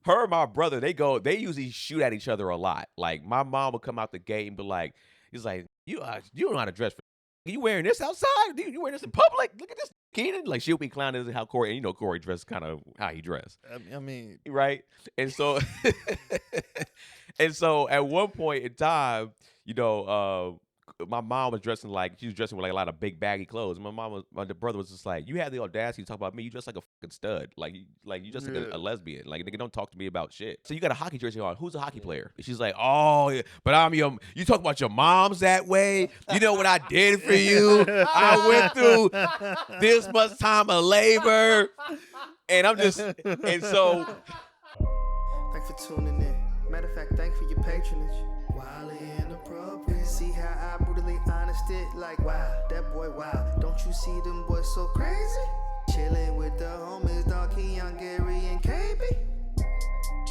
her and my brother, they usually shoot at each other a lot. Like my mom would come out the gate and be like, he's like, you don't know how to dress. You wearing this outside? You wearing this in public? Look at this, Keenan. Like she'll be clowning how Corey, and you know Corey dressed kind of how he dressed, I mean, right? And so, and so at one point in time, you know, my mom was dressing she was dressing with like a lot of big baggy clothes. My brother was just like, you had the audacity to talk about me. You dress like a fucking stud. Like you just like a lesbian. Like nigga, don't talk to me about shit. So you got a hockey jersey on. Who's a hockey player? And she's like, oh, yeah, but you talk about your moms that way. You know what I did for you? I went through this much time of labor. And I'm just, and so. Thanks for tuning in. Matter of fact, thanks for your patronage. Wildly inappropriate. See how I brutally honest it? Like, wow, that boy, wow. Don't you see them boys so crazy? Chilling with the homies, Dog Keon, Gary, and KB.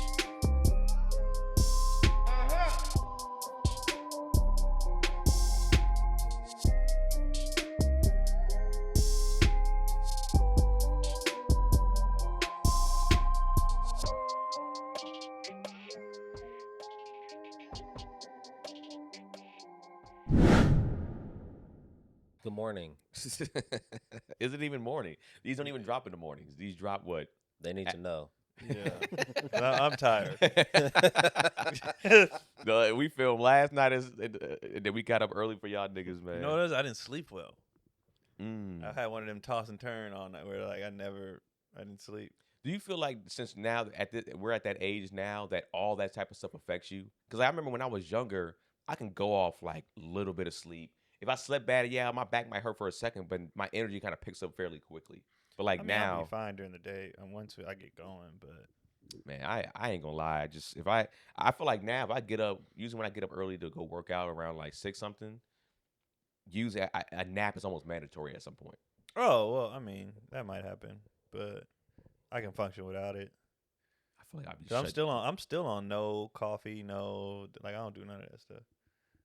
Good morning. Is it even morning? These don't even drop in the mornings. These drop what? They need to know. Yeah, I'm tired. No, we filmed last night, and then we got up early for y'all niggas, man. You know what it is? I didn't sleep well. Mm. I had one of them toss and turn all night where like I didn't sleep. Do you feel like since now we're at that age now that all that type of stuff affects you? Because I remember when I was younger, I can go off like a little bit of sleep. If I slept bad, yeah, my back might hurt for a second, but my energy kind of picks up fairly quickly. But like now, I'll be fine during the day. And once I get going, but man, I ain't gonna lie. Just I feel like now if I get up, usually when I get up early to go work out around like 6 something, usually a nap is almost mandatory at some point. oh well, I mean that might happen, but I can function without it. I feel like I'd be. 'Cause I'm still on no coffee, no like I don't do none of that stuff.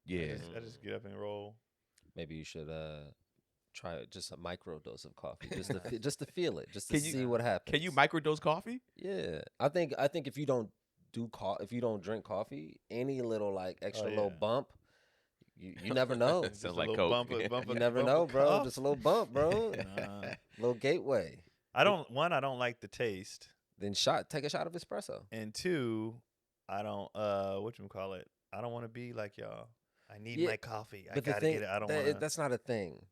Yeah. I just get up and roll. Maybe you should try just a micro dose of coffee, just to feel it, just to Can you- see what happens. Can you microdose coffee? Yeah, I think if you don't if you don't drink coffee, any little like extra little yeah. bump, you never know. Sounds Just a like little Coke. bump You of- never bump know, of bro. cough. Just a little bump, bro. Nah. Little gateway. I don't like the taste, Then take a shot of espresso. and two, I don't whatchamacallit, I don't want to be like y'all. I need Yeah, my coffee. I But the gotta thing, get it. I don't want to. that's not a thing.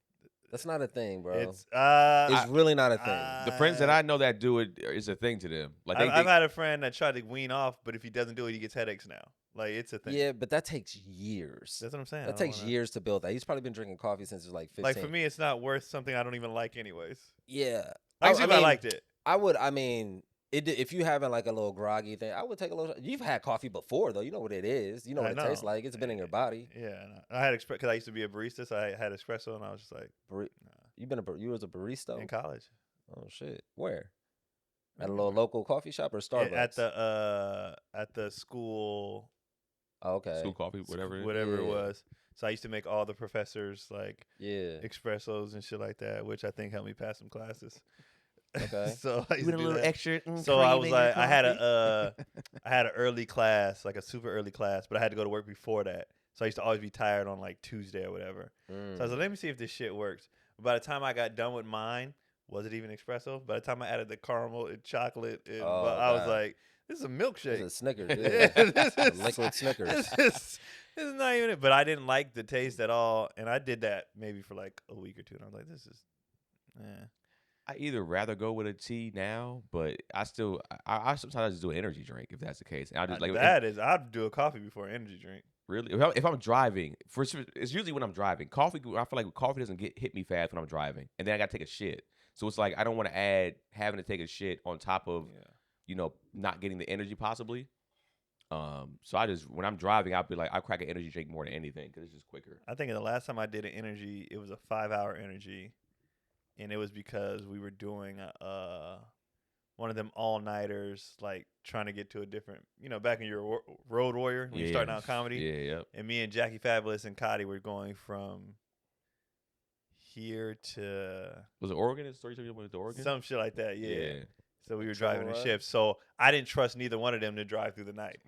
That's not a thing, bro. It's It's really not a thing. The friends that I know that do it is a thing to them. Like I've had a friend that tried to wean off, but if he doesn't do it, he gets headaches now. Like it's a thing. Yeah, but that takes years. That's what I'm saying. I That don't takes wanna- years to build that. He's probably been drinking coffee since he was like 15. Like for me, it's not worth something I don't even like, anyways. Yeah. I can see if I mean, liked it. I mean, if you having like a little groggy thing, I would take a little. You've had coffee before, though. You know what it is. You know I what it tastes know. like. It's been in your body. Yeah, I had because I used to be a barista, so I had espresso, and I was just like, You was a barista in college. Oh shit, where? At a little local coffee shop or Starbucks? At the school. Oh, okay. school coffee, whatever. Whatever it Yeah. was. So I used to make all the professors like Yeah. espressos and shit like that, which I think helped me pass some classes. Okay. So I used to do that. extra. So I was like, I had an early class, like a super early class, but I had to go to work before that. So I used to always be tired on like Tuesday or whatever. So I was like, let me see if this shit works. By the time I got done with mine, was it even espresso? By the time I added the caramel and chocolate, I was God. like, this is a milkshake. It's a Snickers. Yeah, Yeah. this is- Liquid Snickers. This is not even it. But I didn't like the taste at all. And I did that maybe for like a week or two. And I was like, this is, I either rather go with a tea now, but I sometimes just do an energy drink if that's the case. And I just like I'd do a coffee before an energy drink. really if I'm driving. It's usually when I'm driving. Coffee. I feel like coffee doesn't hit me fast when I'm driving, and then I got to take a shit. So it's like I don't want to add having to take a shit on top of not getting the energy possibly. So I just when I'm driving, I'll be like I crack an energy drink more than anything because it's just quicker. I think the last time I did an energy, it was a 5-hour energy. And it was because we were doing one of them all-nighters, like trying to get to a different, back in your road warrior when you're starting out comedy. Yeah. And me and Jackie Fabulous and Cotty were going from here to Was it Oregon? The story you told me about Oregon? some shit like that. Yeah. So we were Trouble driving a ride? shift. So I didn't trust neither one of them to drive through the night.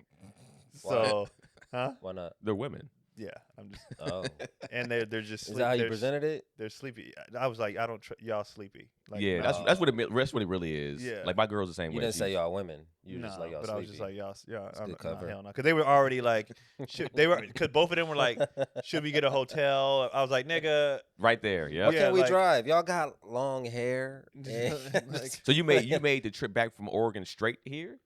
Why? So, huh? Why not? They're women. Yeah, I'm just. Oh, And they're just. is that how you they're, presented it? They're sleepy. I was like, I don't. Y'all sleepy. Like, Yeah, nah. that's what it really is. Yeah. Like my girl's the same You way. didn't say She's- y'all women. You were just Nah, like y'all but sleepy. I was just like y'all. Yeah, It's I'm good nah, cover. hell no, because they were already like, because both of them were like, should we get a hotel? I was like, nigga. right there. Yeah. Why Yeah, can't we like- drive? Y'all got long hair. Like, So you made the trip back from Oregon straight here?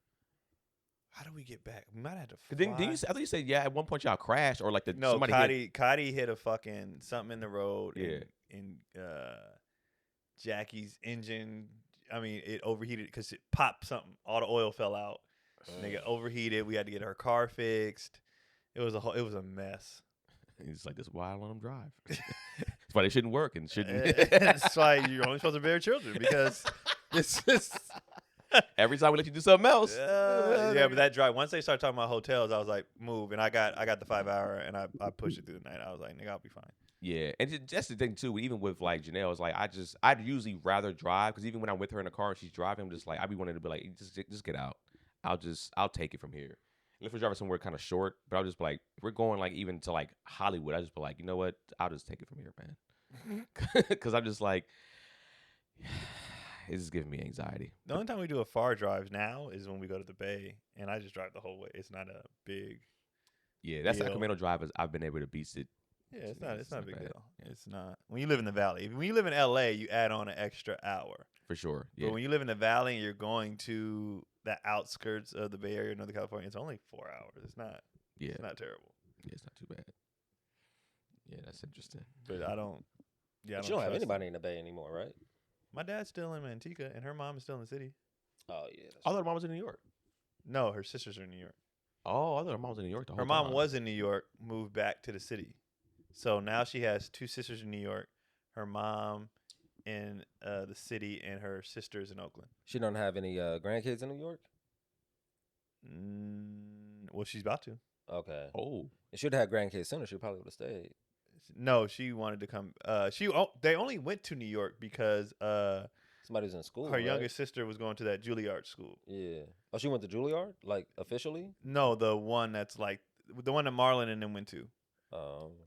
how do we get back? We might have to fly. Then you, I think you said at one point y'all crashed or like No, somebody hit. Cotty hit a fucking something in the road. Yeah. And Jackie's engine. I mean, it overheated because it popped something. All the oil fell out. Nigga overheated. We had to get her car fixed. It was a mess. He's like, this is why I let them drive. That's why they shouldn't work and shouldn't. That's why you're only supposed to bear children because this is. Every time we let you do something else. Yeah, but that drive. Once they started talking about hotels, I was like, move. And I got the 5 hour and I pushed it through the night. I was like, nigga, I'll be fine. Yeah, and that's the thing too. Even with like Janelle, it's like I'd usually rather drive because even when I'm with her in the car and she's driving, I'm just like I'd be wanting to be like just get out. I'll take it from here. And if we're driving somewhere kind of short, but I'll just be like if we're going like even to like Hollywood, I just be like you know what, I'll just take it from here, man. Because I'm just like it's just giving me anxiety. The only time we do a far drive now is when we go to the Bay, and I just drive the whole way. It's not a big. Yeah, that's deal. Sacramento drive. I've been able to beat it. Yeah, it's not. It's not a big bad. deal. It's not. When you live in the valley, when you live in LA, you add on an extra hour. For sure. Yeah. But when you live in the valley and you're going to the outskirts of the Bay Area, Northern California, it's only 4 hours. It's not. Yeah. It's not terrible. Yeah, it's not too bad. Yeah, that's interesting. But I don't. Yeah, But I you don't have trust anybody in the Bay anymore, right? My dad's still in Manteca, and her mom is still in the city. Oh yeah. That's I thought her mom was in New York. No, her sisters are in New York. Oh, I thought her mom was in New York the whole Her time. mom was in New York, moved back to the city. So now she has 2 sisters in New York, her mom in the city, and her sisters in Oakland. She don't have any grandkids in New York. Well, she's about to. Okay. Oh. If she'd have had grandkids sooner, she probably would have stayed. No, she wanted to come. They only went to New York because Somebody was in school. her right? youngest sister was going to that Juilliard school. Yeah. Oh, she went to Juilliard, like officially. No, the one that's like the one that Marlon and them went to.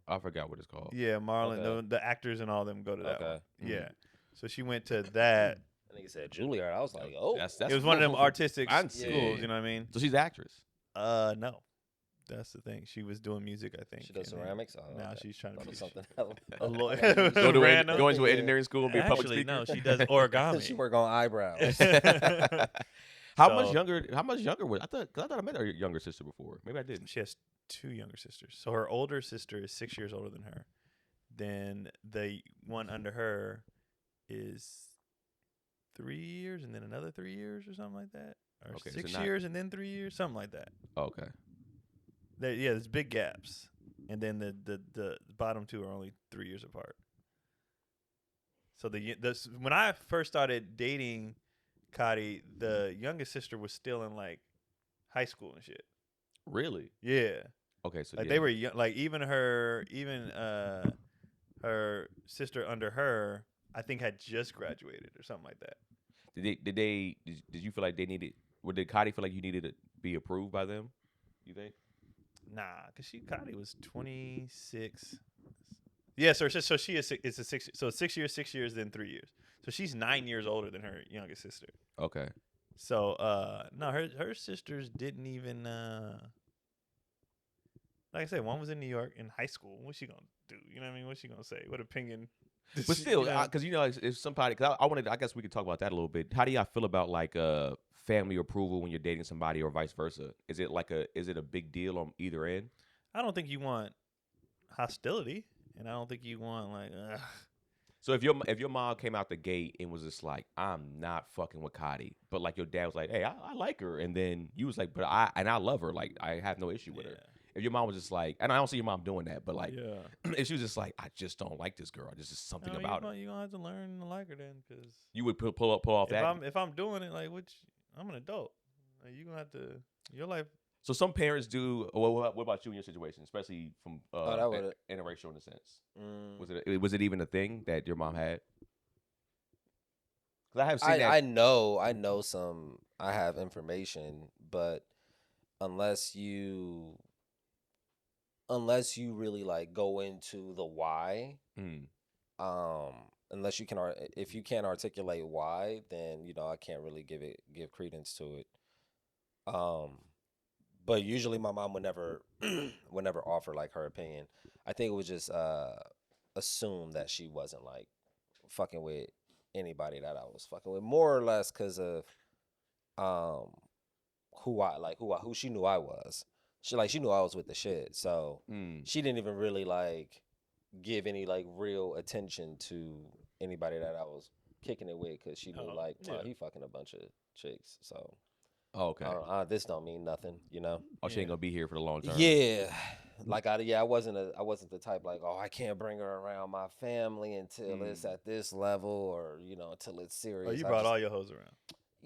I forgot what it's called. Yeah, Marlon, Okay. the actors and all of them go to that Okay. one. Mhm. Yeah, so she went to that. I think it said Juilliard. I was like, oh, That's It was one of them artistic Fancy. schools. You know what I mean? So she's an actress. No, that's the thing. She was doing music, I think. she does and then ceramics. Oh, Now okay. she's trying to Thought be it was something else. a lawyer. Go Random. to an engineering school and be a public Actually, speaker. no, she does origami. she work on eyebrows. How So- much younger? How much younger was? I thought I met her younger sister before. Maybe I didn't. She has 2 younger sisters. So her older sister is 6 years older than her. Then the one under her is 3 years, and then another 3 years, or something like that, or Okay, so 6 not- years and then 3 years, something like that. Okay. There's big gaps, and then the bottom 2 are only 3 years apart. So when I first started dating Cotty, the youngest sister was still in like high school and shit. Really? Yeah. Okay. So Like yeah. they were young, like even her sister under her, I think had just graduated or something like that. Did you feel like they needed? Or did Cotty feel like you needed to be approved by them? You think? Nah, cause Cotty was 26. Yes, or so she is. It's a 6. So 6 years, 6 years, then 3 years. So she's 9 years older than her youngest sister. Okay. So no, her sisters didn't even. Like I said, one was in New York in high school. What's she gonna do? You know what I mean? What's she gonna say? What opinion? But still, because if somebody, because I wanted, I guess we could talk about that a little bit. How do y'all feel about like family approval when you're dating somebody, or vice versa? Is it a big deal on either end? I don't think you want hostility, and I don't think you want like. So if your mom came out the gate and was just like, I'm not fucking with Cotty, but like your dad was like, hey, I like her, and then you was like, but I love her, like I have no issue with her. If your mom was just like, and I don't see your mom doing that, but like, if she was just like, I just don't like this girl, there's just something about her. You're gonna have to learn to like her then, because You would pull off that. if I'm doing it, like, I'm an adult. Like, you gonna have to your life. So some parents do. Well, what about you in your situation, especially from that would've- interracial in a sense? Was it even a thing that your mom had? 'Cause I have seen that. I know some. I have information, but unless you really like go into the why, unless you can if you can't articulate why, then I can't really give credence to it. But usually my mom would never offer like her opinion. I think it was just assume that she wasn't like fucking with anybody that I was fucking with, more or less because of who she knew I was. She knew I was with the shit, so she didn't even really like give any like real attention to anybody that I was kicking it with, because she knew he fucking a bunch of chicks. So okay. This don't mean nothing, Oh, she ain't gonna be here for the long term. Yeah, like I wasn't the type like, oh, I can't bring her around my family until it's at this level, or until it's serious. Oh, you brought all your hoes around.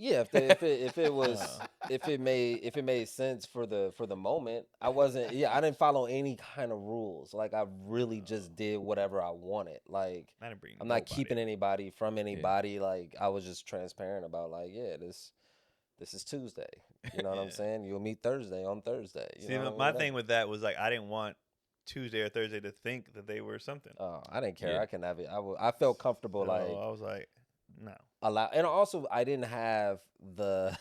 Yeah, if it was if it made sense for the moment. I didn't follow any kind of rules. Like, I really just did whatever I wanted. Like, I'm not keeping anybody from anybody. Yeah. Like, I was just transparent about like, this is Tuesday. You know what I'm saying? You'll meet Thursday on Thursday. See, my thing with that was like, I didn't want Tuesday or Thursday to think that they were something. Oh, I didn't care. Yeah. I can have it. I felt comfortable. So I was like, no. And also, I didn't have the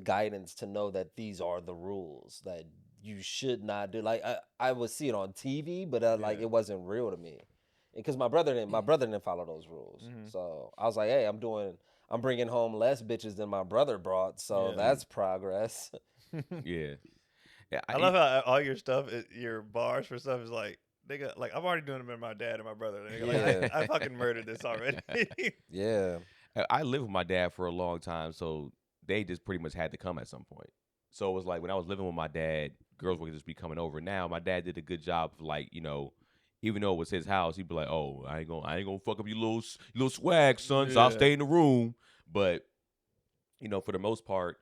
guidance to know that these are the rules that you should not do. Like, I would see it on TV, but like, it wasn't real to me, because my brother didn't follow those rules. Mm-hmm. So I was like, hey, I'm bringing home less bitches than my brother brought, so that's progress. Yeah. I love how all your stuff, your bars for stuff is like, nigga, like, I'm already doing them with my dad and my brother. Nigga. Like, I fucking murdered this already. Yeah. I lived with my dad for a long time, so they just pretty much had to come at some point. So it was like, when I was living with my dad, girls would just be coming over. Now my dad did a good job of, like, even though it was his house, he'd be like, "Oh, I ain't gonna fuck up your little swag, son. So I'll stay in the room." But for the most part,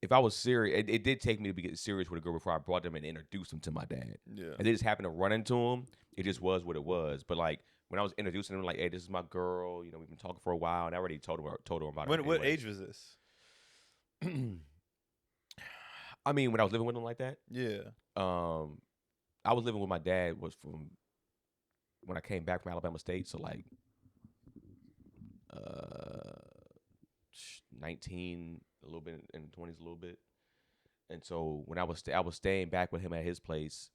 if I was serious, it did take me to get serious with a girl before I brought them and introduced them to my dad. Yeah, and they just happened to run into him. It just was what it was. But like, when I was introducing them, like, "Hey, this is my girl. We've been talking for a while," and I already told her about it. What age was this? I mean, when I was living with them like that. Yeah. I was living with my dad was from when I came back from Alabama State, so like 19, a little bit in the 20s, a little bit. And so when I was staying back with him at his place,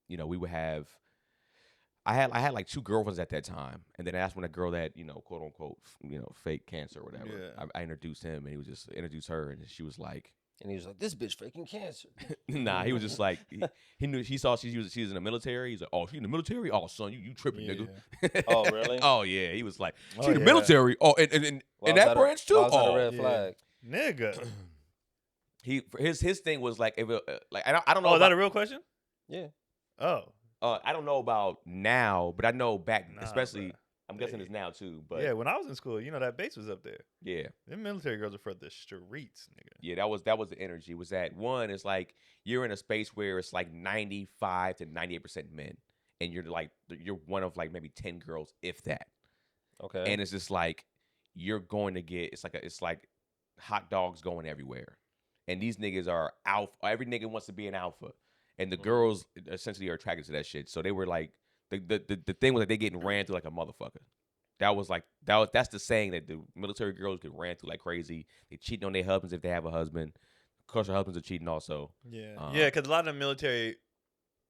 we would have. I had like 2 girlfriends at that time, and then that's when a girl that quote unquote fake cancer or whatever. Yeah. I introduced him, and he was just introduced her, and she was like. And he was like, "This bitch faking cancer." Nah, he was just like, he knew, he saw she was in the military. He's like, "Oh, she in the military? Oh, son, you tripping, nigga." Oh, really? Oh, yeah. He was like, "She in the military? Oh, and that branch too? Why was that a red flag? Nigga. His thing was like, if it, like I don't know. Oh, is that a real question? Yeah. Oh. I don't know about now, but I know back, especially. Bro. I'm guessing it's now too, but yeah, when I was in school, that base was up there. Yeah, them military girls are for the streets, nigga. Yeah, that was the energy. Was that one? It's like you're in a space where it's like 95 to 98% men, and you're one of like maybe 10 girls, if that. Okay. And it's just like you're going to get it's like hot dogs going everywhere, and these niggas are alpha. Every nigga wants to be an alpha, and the girls essentially are attracted to that shit. So they were like. The thing was like they getting ran through like a motherfucker. That's the saying, that the military girls get ran through like crazy. They cheating on their husbands if they have a husband. Of course, their husbands are cheating also. Yeah, because a lot of military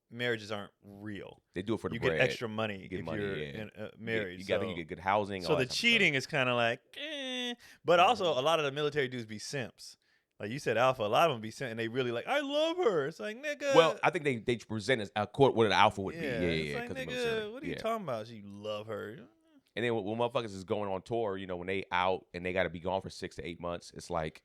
marriages aren't real. They do it for the you bread. Get extra money if you're married. You get good housing. So the cheating is kind of like, but also a lot of the military dudes be simps. Like you said, alpha. A lot of them be simps, and they really like, I love her. It's like, nigga. Well, I think they present as what an alpha would be. Yeah. It's like, nigga, what are you talking about? You love her. And then when motherfuckers is going on tour, when they out and they got to be gone for 6 to 8 months, it's like,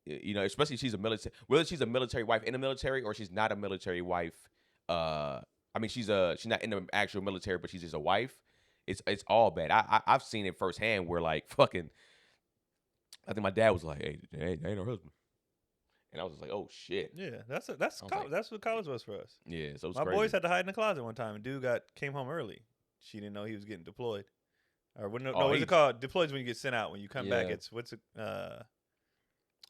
especially if she's a military, whether she's a military wife in the military or she's not a military wife. I mean, she's not in the actual military, but she's just a wife. It's all bad. I've seen it firsthand where like fucking. I think my dad was like, "Hey, that ain't her husband," and I was just like, "Oh shit." Yeah, that's college. That's what college was for us. Yeah, so my crazy. boys had to hide in the closet one time, and dude came home early. she didn't know he was getting deployed. Or what's it he's- called? Deployed is when you get sent out. When you come back, Yeah. it's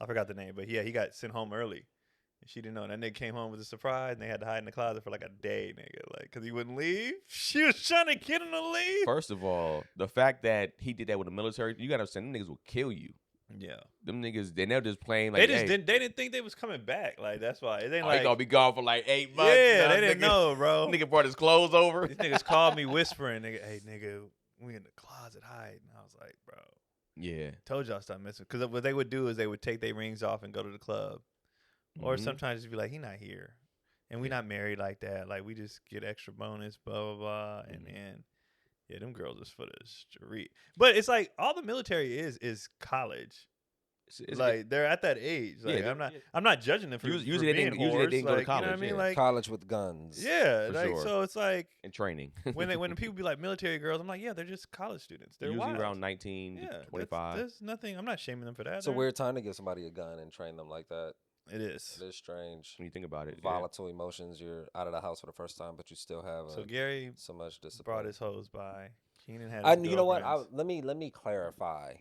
I forgot the name, but yeah, he got sent home early. And she didn't know. And that nigga came home with a surprise, and they had to hide in the closet for like a day, nigga, like because he wouldn't leave. She was trying to get him to leave. First of all, the fact that he did that with the military, you gotta understand, them niggas will kill you. Yeah, Them niggas, they're just playing like they just hey, didn't think they was coming back. Like that's why it ain't he like gonna be gone for like 8 months. yeah, Nah, they didn't know, bro. Nigga brought his clothes over. These niggas called me whispering, nigga, hey nigga, we in the closet hiding. I was like, bro, Yeah. told y'all stop messing. Because what they would do is they would take their rings off and go to the club, or Mhm. sometimes just be like, he not here, and we not married like that. Like we just get extra bonus, blah blah blah, and then yeah, them girls is for the street. But it's like all the military is college. It's- Like they're at that age. Like Yeah, I'm not judging them for Usually for they being didn't- usually they whores, didn't go to like, you know what I college, mean? yeah. Like College with guns. yeah, For like sure. so it's like in training. when people be like military girls, I'm like, yeah, they're just college students. They're usually wild. around 19 yeah, to 25. There's nothing. I'm not shaming them for that. It's a They're- weird time to give somebody a gun and train them like that. It is. It is strange. When you think about it, yeah. Volatile emotions. You're out of the house for the first time, but you still have So Gary so much discipline. brought his hose by. Keenan had. And his you know what? girlfriends. Let me clarify.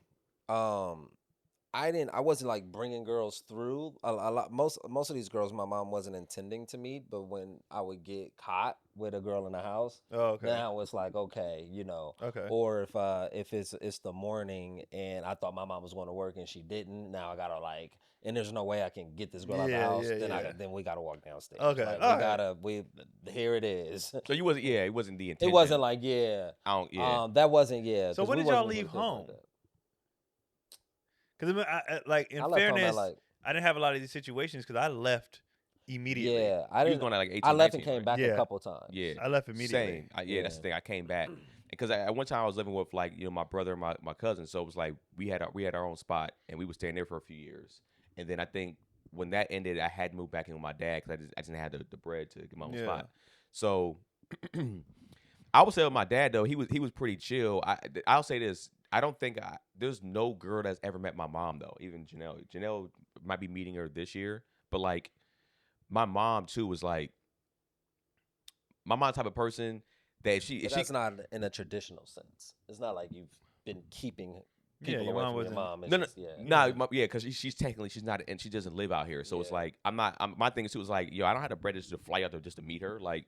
I wasn't like bringing girls through a lot. Most of these girls, my mom wasn't intending to meet, but when I would get caught with a girl in the house, Oh, okay. now it's like okay, you know. Okay. Or if it's the morning and I thought my mom was going to work and she didn't, now I gotta like, and there's no way I can get this girl out the Yeah, house. yeah, then yeah. then we gotta walk downstairs. Okay, Like, alright. here it is. So you wasn't, yeah, it wasn't the intention. It wasn't like yeah. I don't, yeah. That wasn't yeah. So 'cause when we did y'all wasn't leave gonna do it home? that. Because like in I left home at, fairness, like, I didn't have a lot of these situations because I left immediately. yeah, I You was didn't. going at like 18, I left 19, and came right? back Yeah. a couple times. Yeah. I left immediately. Same. Yeah, that's the Yeah. thing. I came back because at one time I was living with like my brother and my cousin, so it was like we had our own spot and we was staying there for a few years. And then I think when that ended, I had moved back in with my dad because I didn't have the bread to get my own Yeah. spot. So I would say with my dad though, he was pretty chill. I'll say this. I don't think there's no girl that's ever met my mom though. Even Janelle. Janelle might be meeting her this year, but like my mom too was like my mom's type of person that if But she that's not in a traditional sense. It's not like you've been keeping people your away mom from your wasn't- mom. It's no, no, just, yeah. nah, yeah, because she's technically she's not, and she doesn't live out here. So it's Yeah. like my thing is too was like, yo, I don't have the bread just to fly out there just to meet her, like,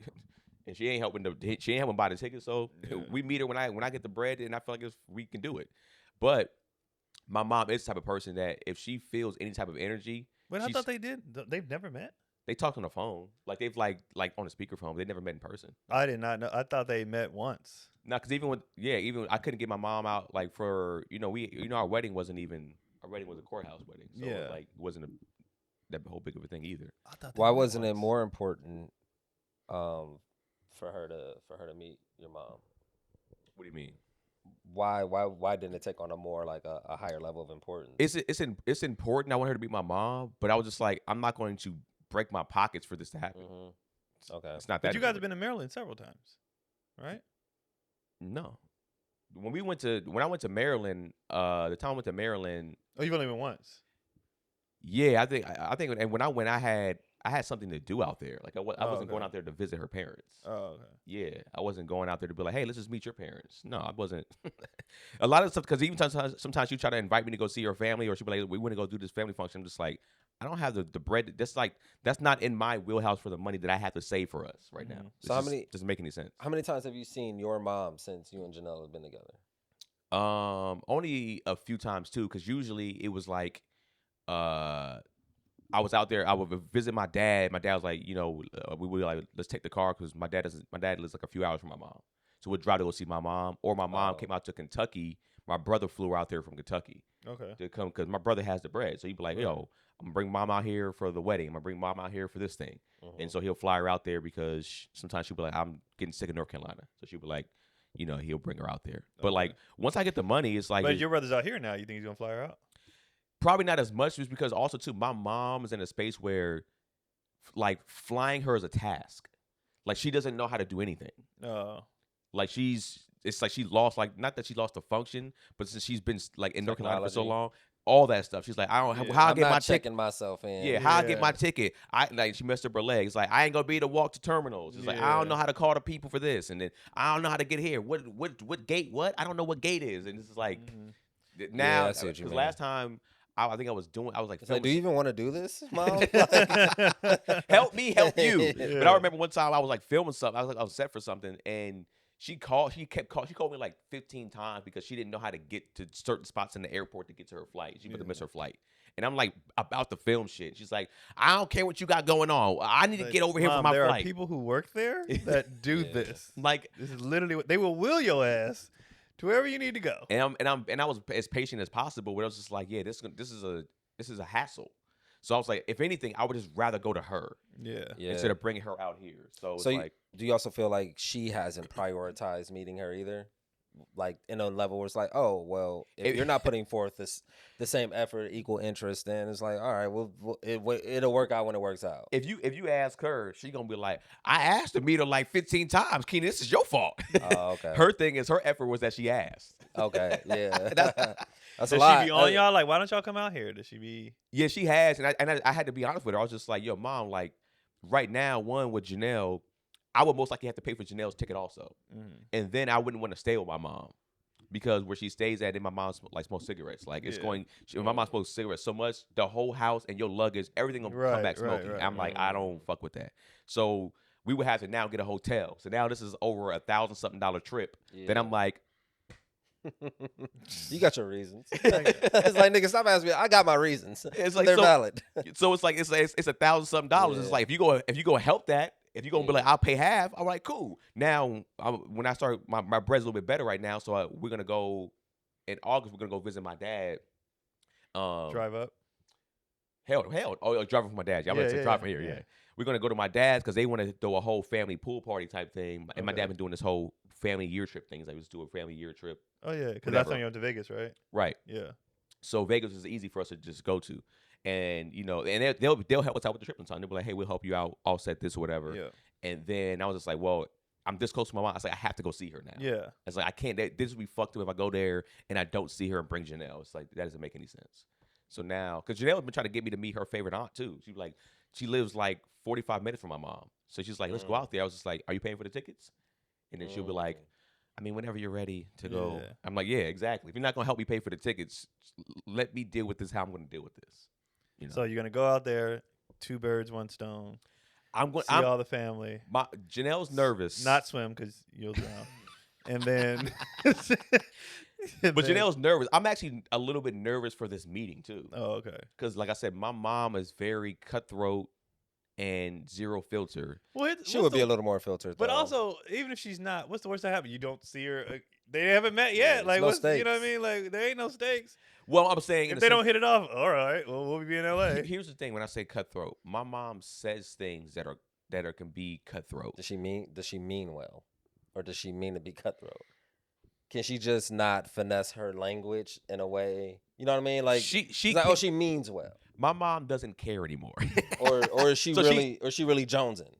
and she ain't helping buy the ticket. So Yeah. we meet her when I get the bread, and I feel like we can do it. But my mom is the type of person that if she feels any type of energy, But I she's- thought they did. They've never met. they talk on the phone, like they've like on a speakerphone. They never met in person. I did not know. I thought they met once. No, because even I couldn't get my mom out like for our wedding was a courthouse wedding, so Yeah. like it wasn't that whole big of a thing either. I thought they Why met wasn't it once. more important for her to meet your mom? What do you mean? Why didn't it take on a more like a higher level of importance? It's important. I want her to meet my mom, but I was just like, I'm not going to break my pockets for this to happen. Mm-hmm. Okay. It's not that. But you guys have important. been to Maryland several times, right? No. When I went to Maryland, the time I went to Maryland, Oh, you've only been once. yeah, I think, and when I went, I had something to do out there. Like I wasn't okay. going out there to visit her parents. Oh, okay. Yeah, I wasn't going out there to be like, hey, let's just meet your parents. No, I wasn't. A lot of stuff, because even sometimes you try to invite me to go see your family, or she'll be like, we want to go do this family function. I'm just like, I don't have the bread. That's not in my wheelhouse for the money that I have to save for us right now. Mhm. This So how just many- doesn't make any sense. How many times have you seen your mom since you and Janelle have been together? Only a few times too, because usually it was like, I was out there. I would visit my dad. My dad was like, we would like, let's take the car because my dad lives like a few hours from my mom, so we'd drive to go see my mom. Or my mom Oh. came out to Kentucky. My brother flew her out there from Kentucky Okay. to come because my brother has the bread. So he'd be like, yo, I'm gonna bring mom out here for the wedding. I'm gonna bring mom out here for this thing. Mhm. And so he'll fly her out there because sometimes she'll be like, I'm getting sick of North Carolina. So she'll be like, he'll bring her out there. But Okay. like once I get the money, it's like But your brother's out here now. You think he's gonna fly her out? probably not as much, just because also too my mom is in a space where like flying her is a task. Like she doesn't know how to do anything. No. Like it's like she lost, like not that she lost the function, but since she's been like in North Carolina for so Technology. long, all that stuff. She's like, I don't how I I'm get not my checking ticket. myself in. Yeah, how I get my ticket. I like she messed up her leg. It's like I ain't gonna be able to walk to terminals. It's like I don't know how to call the people for this, and then I don't know how to get here. What gate? What? I don't know what gate is. And it's like now because last time I think I was like, do you even want to do this, Mom? help me, help you. Yeah. But I remember one time I was like filming something. I was set for something, and she called me like 15 times because she didn't know how to get to certain spots in the airport to get to her flight. She about to miss her flight. And I'm like about to film shit. She's like, I don't care what you got going on. I need to get over here for my there flight. Are people who work there that do this. Like this is literally what they will wheel your ass to wherever you need to go. And I was as patient as possible, but I was just like, yeah, this is a hassle. So I was like, if anything, I would just rather go to her. Yeah. Instead of bringing her out here. So like, do you also feel like she hasn't prioritized meeting her either? Like in a level where it's like, oh, well, if you're not putting forth the same effort, equal interest, then it's like, all right, it'll work out when it works out. If you ask her, she gonna be like, I asked to meet her like 15 times. Keenan, this is your fault. Oh, okay. Her thing is her effort was that she asked. Okay, yeah. That's Does a lot. she be on y'all? Like, why don't y'all come out here? Does she be? Yeah, she has, and I had to be honest with her. I was just like, yo, Mom, like right now, one with Janelle, I would most likely have to pay for Janelle's ticket also, and then I wouldn't want to stay with my mom because where she stays at, then my mom like smokes cigarettes. Like it's my mom smokes cigarettes so much, the whole house and your luggage, everything gonna come back smoking. I'm like, I don't fuck with that. So we would have to now get a hotel. So now this is over $1,000-something trip. Yeah. Then I'm like. You got your reasons. It's like, nigga, stop asking me. I got my reasons. It's like they're valid. So it's like it's $1,000-something. Yeah. It's like if you go help that, if you're gonna be like, I'll pay half. I'm like, cool. Now when I start, my bread's a little bit better right now, so we're gonna go in August. We're gonna go visit my dad. Drive up. Hell. Oh, driving for my dad. Yeah, I'm gonna drive from here. Yeah. We're gonna go to my dad's because they want to throw a whole family pool party type thing, and my dad been doing this whole family year trip things. I was doing a family year trip. Oh yeah, because last time you went to Vegas, right? Right. Yeah. So Vegas is easy for us to just go to, and and they'll help us out with the trip sometime. They'll be like, hey, we'll help you out, offset this or whatever. Yeah. And then I was just like, well, I'm this close to my mom. I was like, I have to go see her now. Yeah. It's like I can't. This would be fucked up if I go there and I don't see her and bring Janelle. It's like that doesn't make any sense. So now, because Janelle has been trying to get me to meet her favorite aunt too. She's like, she lives like 45 minutes from my mom. So she's like, let's go out there. I was just like, are you paying for the tickets? And then she'll be like, I mean, whenever you're ready to go. Yeah. I'm like, yeah, exactly. If you're not going to help me pay for the tickets, let me deal with this how I'm going to deal with this. You know? So you're going to go out there, 2 birds, 1 stone. I'm going to see all the family. Janelle's nervous. Not swim because you'll drown. And then... But Janelle's nervous. I'm actually a little bit nervous for this meeting, too. Oh, okay. Because, like I said, my mom is very cutthroat and zero filter. She would be a little more filtered, but also, even if she's not, what's the worst that happen? You don't see her. They haven't met yet. Like, no stakes. You know what I mean? Like, there ain't no stakes. Well, I'm saying if they don't hit it off, all right. Well, we'll be in LA. Here's the thing: when I say cutthroat, my mom says things that can be cutthroat. Does she mean well, or does she mean to be cutthroat? Can she just not finesse her language in a way? You know what I mean? Like she like, oh, she means well. My mom doesn't care anymore. or is she so really jonesing?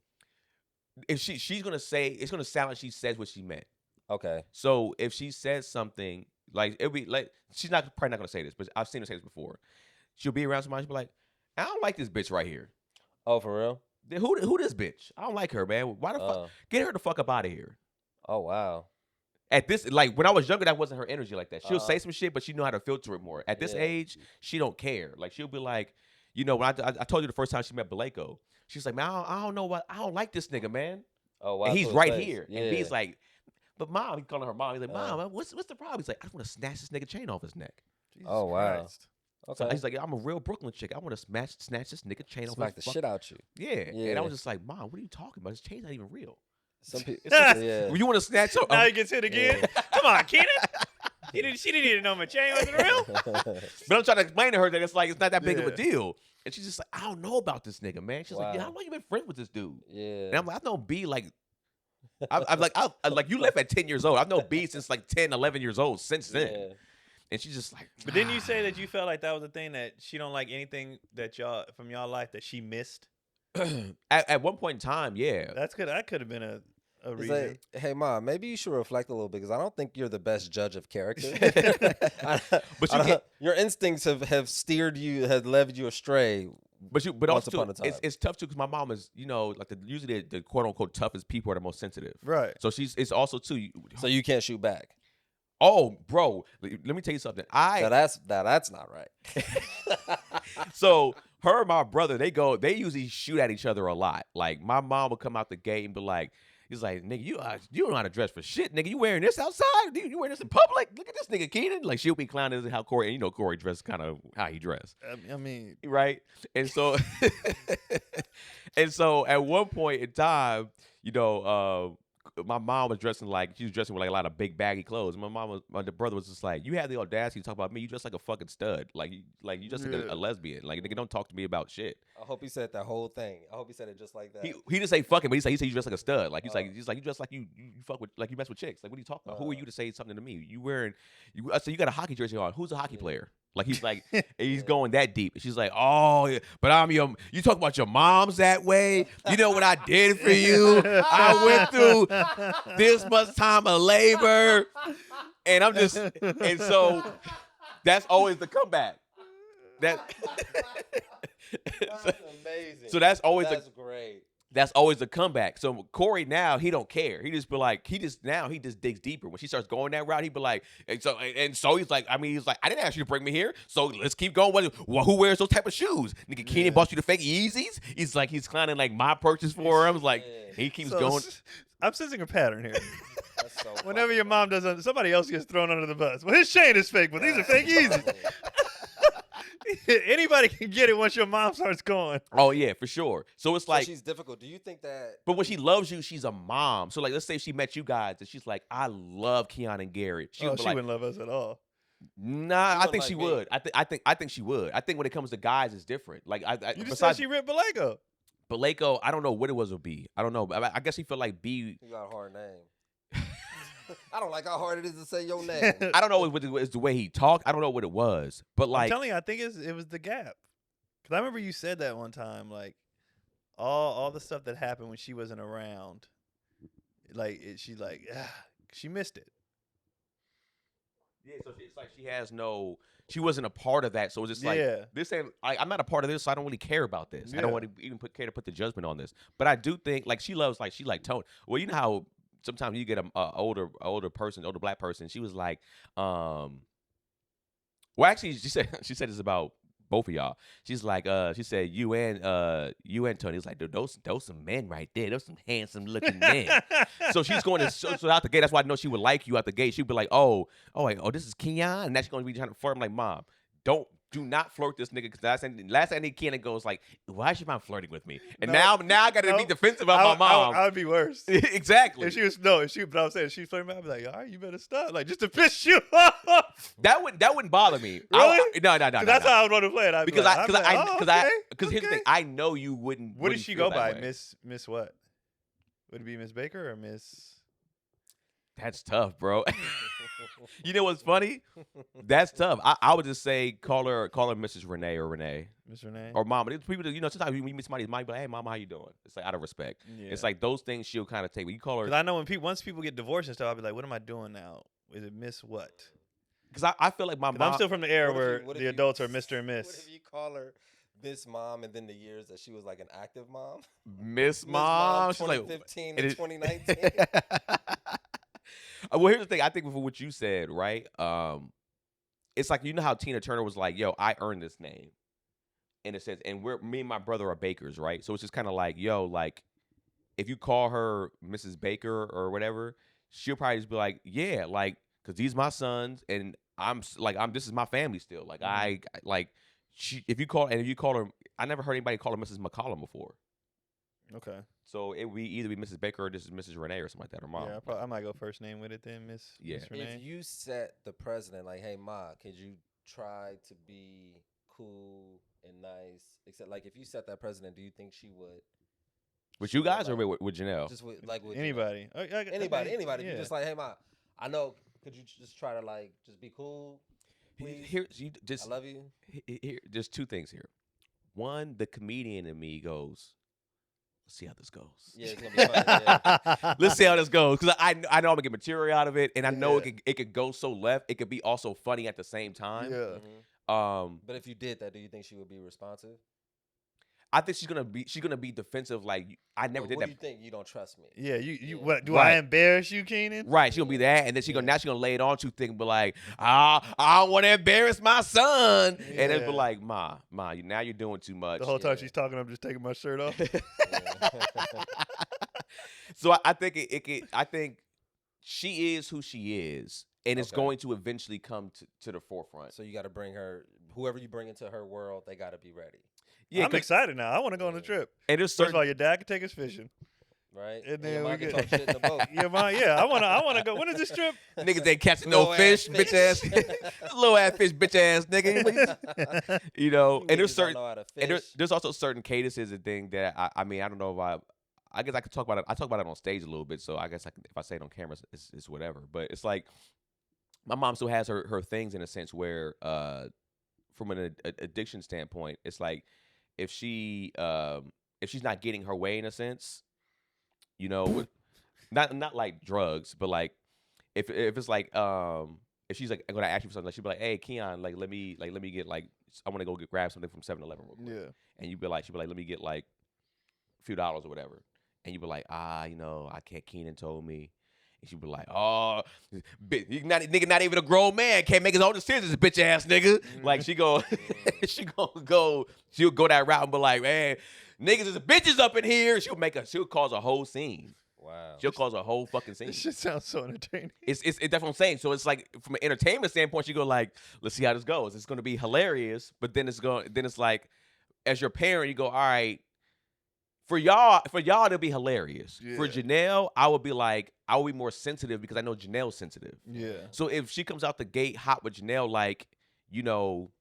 If she's gonna say, it's gonna sound like she says what she meant. Okay. So if she says something like it'll be like she's probably not gonna say this, but I've seen her say this before. She'll be around somebody, she'll be like, I don't like this bitch right here. Oh, for real? Who this bitch? I don't like her, man. Why the fuck? Get her the fuck up out of here. Oh wow. At this, like when I was younger, that wasn't her energy like that. She'll say some shit, but she know how to filter it more. At this age, she don't care. Like she'll be like, when I told you the first time she met Baleko, she's like, man, I don't know what, I don't like this nigga, man. Oh wow. And he's right here, and B's like, but mom, he's calling her mom. He's like, mom, what's the problem? He's like, I just want to snatch this nigga chain off his neck. Jesus Christ. Okay. So he's like, I'm a real Brooklyn chick. I want to snatch this nigga chain off his Smack the shit out you. Yeah. And I was just like, mom, what are you talking about? His chain's not even real. Some people, You want to snatch her? Now he gets hit again. Come on, Keenan. She didn't even know my chain wasn't real. But I'm trying to explain to her that it's like it's not that big of a deal. And she's just like, I don't know about this nigga, man. She's like, yeah, how long you been friends with this dude? Yeah. And I'm like, I've known B like, I'm like you left at 10 years old. I've known B since like 10, 11 years old since then. Yeah. And she's just like, but didn't you say that you felt like that was the thing that she don't like anything that from y'all life that she missed? At one point in time, yeah. That could have been a a It's reason. like, hey, mom, maybe you should reflect a little bit because I don't think you're the best judge of character. But your instincts have steered you, have led you astray. But once also upon a time. it's tough too because my mom is like usually the quote unquote toughest people are the most sensitive. Right. So it's also too. So you can't shoot back. Oh, bro, let me tell you something. Now that's not right. So her and my brother, they usually shoot at each other a lot. Like my mom would come out the gate and be like, he's like, nigga, you don't know how to dress for shit, nigga. You wearing this outside? You wearing this in public? Look at this nigga Keenan. Like she'll be clowning how Corey, and you know Corey dressed kind of how he dressed. I mean, Right? And so and so at one point in time, my mom was dressing with like a lot of big baggy clothes. My brother was just like, you had the audacity to talk about me. You dress like a fucking stud. Like you just like a lesbian. Like nigga, don't talk to me about shit. I hope he said that whole thing. I hope he said it just like that. He didn't say fucking, but he said you dress like a stud. Like he's like you dress like you fuck with, like you mess with chicks. Like what are you talking about? Who are you to say something to me? So you got a hockey jersey on. Who's a hockey player? Like he's like he's going that deep. She's like, oh, yeah, but you talk about your moms that way. You know what I did for you? I went through this much time of labor, and and so that's always the comeback. That's amazing. So that's always great. That's always the comeback. So Corey now he don't care. He just be like he just digs deeper. When she starts going that route, he be like, and so he's like, I didn't ask you to bring me here. So let's keep going. Who wears those type of shoes? Nigga, Keenan bought you the fake Yeezys. He's clowning like my purchase for him. Like he keeps going. I'm sensing a pattern here. That's so Whenever your mom does somebody else gets thrown under the bus. Well, his chain is fake, but these are fake Yeezys. Anybody can get it once your mom starts going. Oh yeah, for sure. So it's like she's difficult. Do you think that? But when she loves you, she's a mom. So like, let's say she met you guys and she's like, I love Keon and Garrett. She wouldn't love us at all. Nah, I think she would. I think she would. I think when it comes to guys, it's different. Like you just said she ripped Baleko. Baleko, I don't know what it was with B. I don't know. I guess he felt like B. You got a hard name. I don't like how hard it is to say your name. I don't know if it was the way he talked. I don't know what it was. But like, I'm telling you, I think it was the gap. Because I remember you said that one time, like all the stuff that happened when she wasn't around. Like she missed it. Yeah, so it's like she wasn't a part of that. So it's just like, this ain't, I'm not a part of this, so I don't really care about this. I don't want to even care to put the judgment on this. But I do think, like, she like Tony. Well, you know how sometimes you get an older black person. She was like, well, actually, she said this about both of y'all. She's like, she said, you and Tony. It's like, those some men right there. Those some handsome looking men. So she's going to so out the gate. That's why I know she would like you out the gate. She'd be like, oh, this is Keon, and that's going to be trying to flirt. I'm like, Mom, do not flirt this nigga, because last thing Kenan goes like, why is your mom flirting with me? And now I got to be defensive about my mom. I would be worse. Exactly. But I was saying, if she flirting, I'd be like, all right, you better stop, like, just to piss you off. That wouldn't bother me. Really? No. That's how I would want to play it. Because here's the thing, I know you wouldn't. What did she go by? Miss what? Would it be Miss Baker or Miss? That's tough, bro. You know what's funny? That's tough. I would just say call her Mrs. Renee or Renee. Miss Renee. Or Mama. People, sometimes when you meet somebody's mom, you be like, hey, Mama, how you doing? It's like out of respect. Yeah. It's like those things she'll kind of take. But you call her. Because I know once people get divorced and stuff, I'll be like, what am I doing now? Is it Miss what? Because I feel like my mom. I'm still from the era where the adults are Mr. and Miss. What if you call her Miss Mom, and then the years that she was like an active mom? Miss Mom. 2015 to 2019. Well, here's the thing. I think for what you said, right? It's like, you know how Tina Turner was like, yo, I earned this name. In a sense. And me and my brother are bakers, right? So it's just kind of like, yo, like, if you call her Mrs. Baker or whatever, she'll probably just be like, yeah, like, because these my sons, and this is my family still. Like, if you call her, I never heard anybody call her Mrs. McCollum before. Okay. So it would either be Mrs. Baker or this is Mrs. Renee or something like that, or Mom. Yeah, I might go first name with it then, Miss Renee. If you set the president like, hey, Ma, could you try to be cool and nice? Except, like, if you set that president, do you think she would? With you guys or with Janelle? Just with anybody. Anybody. Yeah. You're just like, hey, Ma, I know. Could you just try to, like, just be cool? Please? I love you. There's two things here. One, the comedian in me goes, let's see how this goes. Yeah, it's gonna be fun. Yeah. Let's see how this goes, because I know I'm gonna get material out of it, and I know it could go so left. It could be also funny at the same time. Yeah. But if you did that, do you think she would be responsive? I think she's gonna be defensive. Like, I never did what that. do you think? You don't trust me? Yeah, you Yeah. what? Do Right. I embarrass you, Keenan? Right, she's gonna be that, and then she's gonna lay it on too thick and be like, I don't want to embarrass my son, and then be like, Ma, now you're doing too much. The whole time she's talking, I'm just taking my shirt off. So I think I think she is who she is, and it's going to eventually come to the forefront. So you got to bring her, whoever you bring into her world, they got to be ready. Yeah, I'm excited now. I want to go on the trip. And there's First of all, your dad can take us fishing. Right? And then we we can get talk shit in the boat. I wanna go. When is this trip? niggas ain't catching no fish, bitch ass, little ass fish, bitch ass nigga. You know, and there's certain, and there's also certain cadences and thing that I mean, I don't know if I guess I could talk about it. I talk about it on stage a little bit, so I guess I can, if I say it on camera, it's whatever. But it's like my mom still has her things in a sense where, from an addiction standpoint, it's like if she's not getting her way in a sense, you know, not like drugs, but like if it's like if she's like gonna ask you for something, like she'll be like, hey Keon, like let me get like I want to go grab something from 7-Eleven real quick. Yeah. And she'll be like, let me get like a few dollars or whatever. And you'd be like, you know, I can't. Keenan told me. And she'd be like, oh, nigga, not even a grown man can't make his own decisions, bitch ass nigga. Like she'll go that route and be like, man, niggas is bitches up in here. She'll cause a whole scene. Wow. She'll cause a whole fucking scene. This shit sounds so entertaining. That's what I'm saying. So it's like from an entertainment standpoint, you go like, let's see how this goes. It's gonna be hilarious, but then it's like, as your parent, you go, all right. For y'all, it'll be hilarious. Yeah. For Janelle, I would be more sensitive because I know Janelle's sensitive. Yeah. So if she comes out the gate hot with Janelle, like, you know,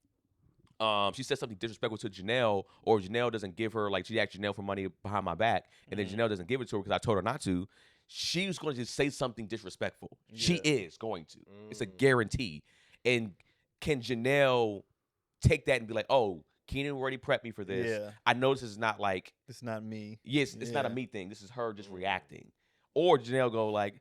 she says something disrespectful to Janelle, or Janelle doesn't give her, like, she asked Janelle for money behind my back, and then Janelle doesn't give it to her because I told her not to, she's going to just say something disrespectful. Yeah. She is going to. It's a guarantee. And can Janelle take that and be like, oh, Keenan already prepped me for this. Yeah. I know this is not like... It's not me. Yes, it's not a me thing. This is her just reacting. Or Janelle go like,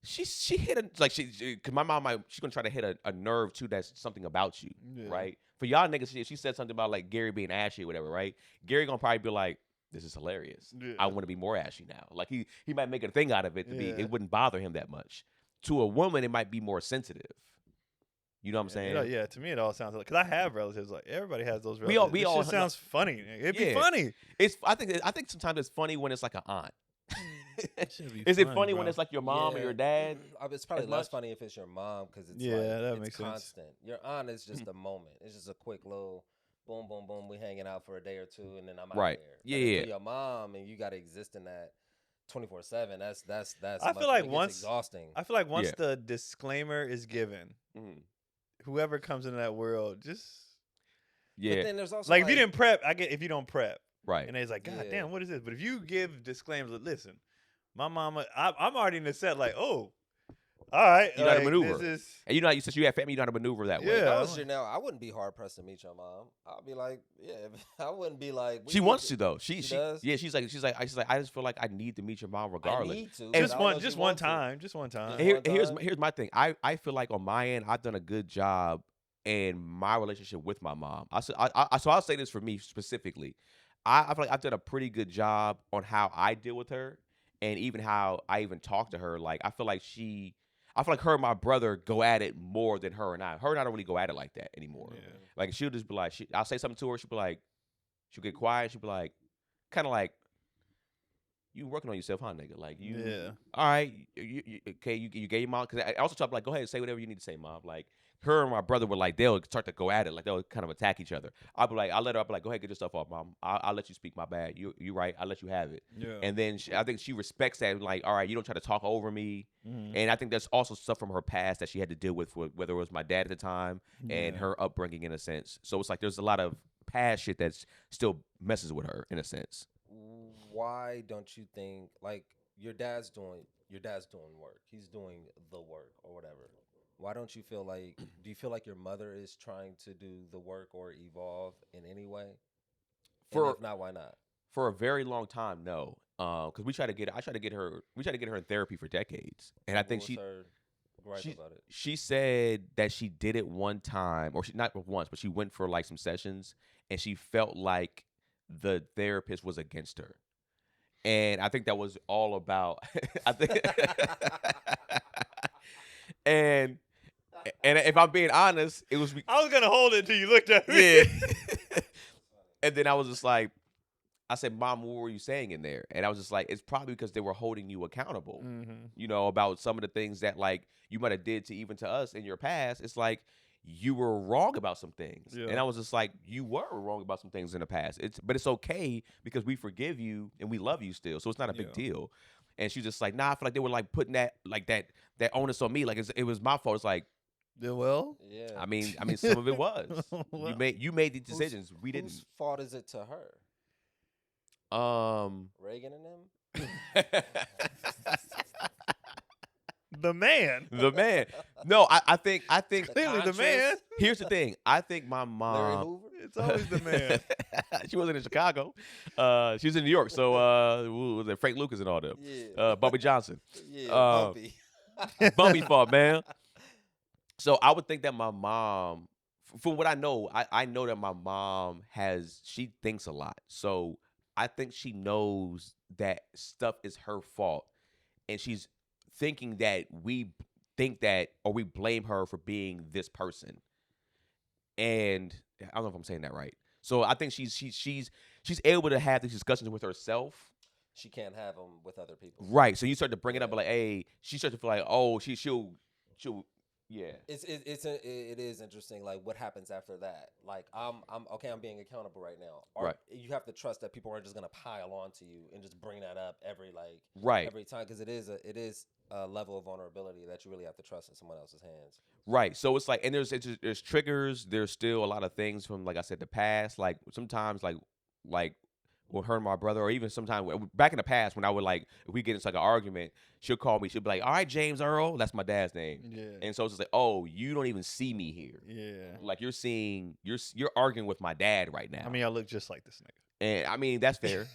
she hit a... Like, because my mom, she's going to try to hit a nerve, too, that's something about you, right? For y'all niggas, she said something about, like, Gary being ashy or whatever, right? Gary going to probably be like, this is hilarious. Yeah. I want to be more ashy now. Like, he might make a thing out of it to be... It wouldn't bother him that much. To a woman, it might be more sensitive. You know what I'm saying? Yeah, to me it all sounds like, because I have relatives, like everybody has those relatives. We all sounds funny. It'd be funny. I think sometimes it's funny when it's like an aunt. Is it funny when it's like your mom or your dad? It's probably less funny if it's your mom because it's that makes constant. Sense. Your aunt is just a moment. It's just a quick little boom, boom, boom. We hanging out for a day or two, and then I'm out right. there. Yeah. Your mom, and you got to exist in that 24/7. That's. I feel like exhausting. I feel like once the disclaimer is given. Whoever comes into that world, just But then there's also like if you didn't prep, I get if you don't prep, right? And it's like, God damn, what is this? But if you give disclaimers, listen, my mama, I'm already in the set, like, oh, all right, you know how to maneuver, and you know, since you have family, you know how to maneuver that way. If I was Janelle, I wouldn't be hard pressed to meet your mom. I'd be like, I wouldn't be like. She wants to though. She does? Yeah, she's like, I just feel like I need to meet your mom regardless. I need to. And just one time. And here's my thing. I feel like on my end, I've done a good job in my relationship with my mom. So I'll say this for me specifically. I feel like I've done a pretty good job on how I deal with her, and even how I even talk to her. Like I feel like her and my brother go at it more than her and I. Her and I don't really go at it like that anymore. Yeah. Like she'll just be like, I'll say something to her. She'll be like, she'll get quiet. She'll be like, kind of like, you working on yourself, huh, nigga? Like you, all right, okay, you gave your mom. Because I also talk like, go ahead, say whatever you need to say, mom. Like her and my brother were like, they'll start to go at it, like they'll kind of attack each other. I'll be like, go ahead, get your stuff off, mom. I'll let you speak. My bad. You right. I'll let you have it. Yeah. And then I think she respects that. Like, all right, you don't try to talk over me. Mm-hmm. And I think there's also stuff from her past that she had to deal with whether it was my dad at the time and her upbringing in a sense. So it's like there's a lot of past shit that still messes with her in a sense. Why don't you think like your dad's doing work? He's doing the work or whatever. Why don't you feel like, do you feel like your mother is trying to do the work or evolve in any way? And if not, why not? For a very long time, no. Because I tried to get her in therapy for decades, and I think What was her gripe about it? she said that she did it one time, or she not once, but she went for like some sessions, and she felt like the therapist was against her, and I think that was all about. I think, and if I'm being honest, it was. I was gonna hold it until you looked at me. Yeah. And then I was just like, I said, Mom, what were you saying in there? And I was just like, it's probably because they were holding you accountable, about some of the things that like you might have did to us in your past. It's like you were wrong about some things. Yeah. And I was just like, you were wrong about some things in the past. But it's okay because we forgive you and we love you still. So it's not a big deal. And she's just like, nah, I feel like they were like putting that onus on me. Like it was my fault. It's like, Well, Yeah. I mean, some of it was. Well, You made the decisions. We didn't. Whose fault is it to her? Reagan and them? the man. The man. No, I think Clearly the man. here's the thing. I think my Larry mom Hoover? It's always the man. she wasn't in Chicago. She was in New York. So who was it? Frank Lucas and all them. Yeah. Bobby Johnson. Yeah, Bumpy. Bumpy fault, man. So I would think that my mom, from what I know, I know that my mom she thinks a lot. So I think she knows that stuff is her fault. And she's thinking that we think that, or we blame her for being this person. And I don't know if I'm saying that right. So I think she's able to have these discussions with herself. She can't have them with other people. Right. So you start to bring it up like, hey, she starts to feel like, oh, she'll yeah. It is interesting, like what happens after that. Like I'm I'm being accountable right now. Right. You have to trust that people aren't just gonna pile on to you and just bring that up every time, because it is a level of vulnerability that you really have to trust in someone else's hands. Right. So it's like, and there's triggers. There's still a lot of things from, like I said, the past. Like sometimes like with her and my brother, or even sometimes back in the past when I would like, if we get into like an argument, she'll call me. She'll be like, all right, James Earl. That's my dad's name. Yeah. And so it's just like, oh, you don't even see me here. Yeah. Like you're arguing with my dad right now. I mean, I look just like this nigga. And I mean, that's fair.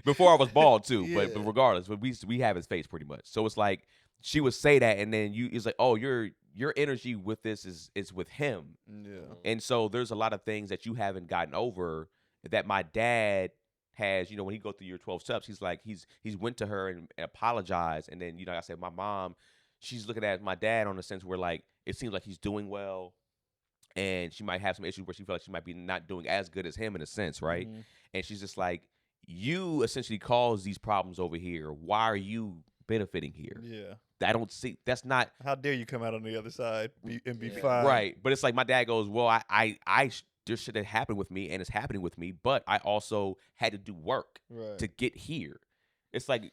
Before I was bald too, but regardless, but we have his face pretty much. So it's like she would say that, and then it's like, oh, your energy with this is with him. Yeah. And so there's a lot of things that you haven't gotten over that my dad has. When he go through your 12 steps, he's like he's went to her and apologized, and then like I said, my mom, she's looking at my dad on the sense where like it seems like he's doing well. And she might have some issues where she feels like she might be not doing as good as him in a sense, right? Mm-hmm. And she's just like, you essentially caused these problems over here. Why are you benefiting here? Yeah. I don't see, that's not. How dare you come out on the other side and be fine. Right. But it's like my dad goes, well, I there's shit that happened with me and it's happening with me, but I also had to do work to get here. It's like,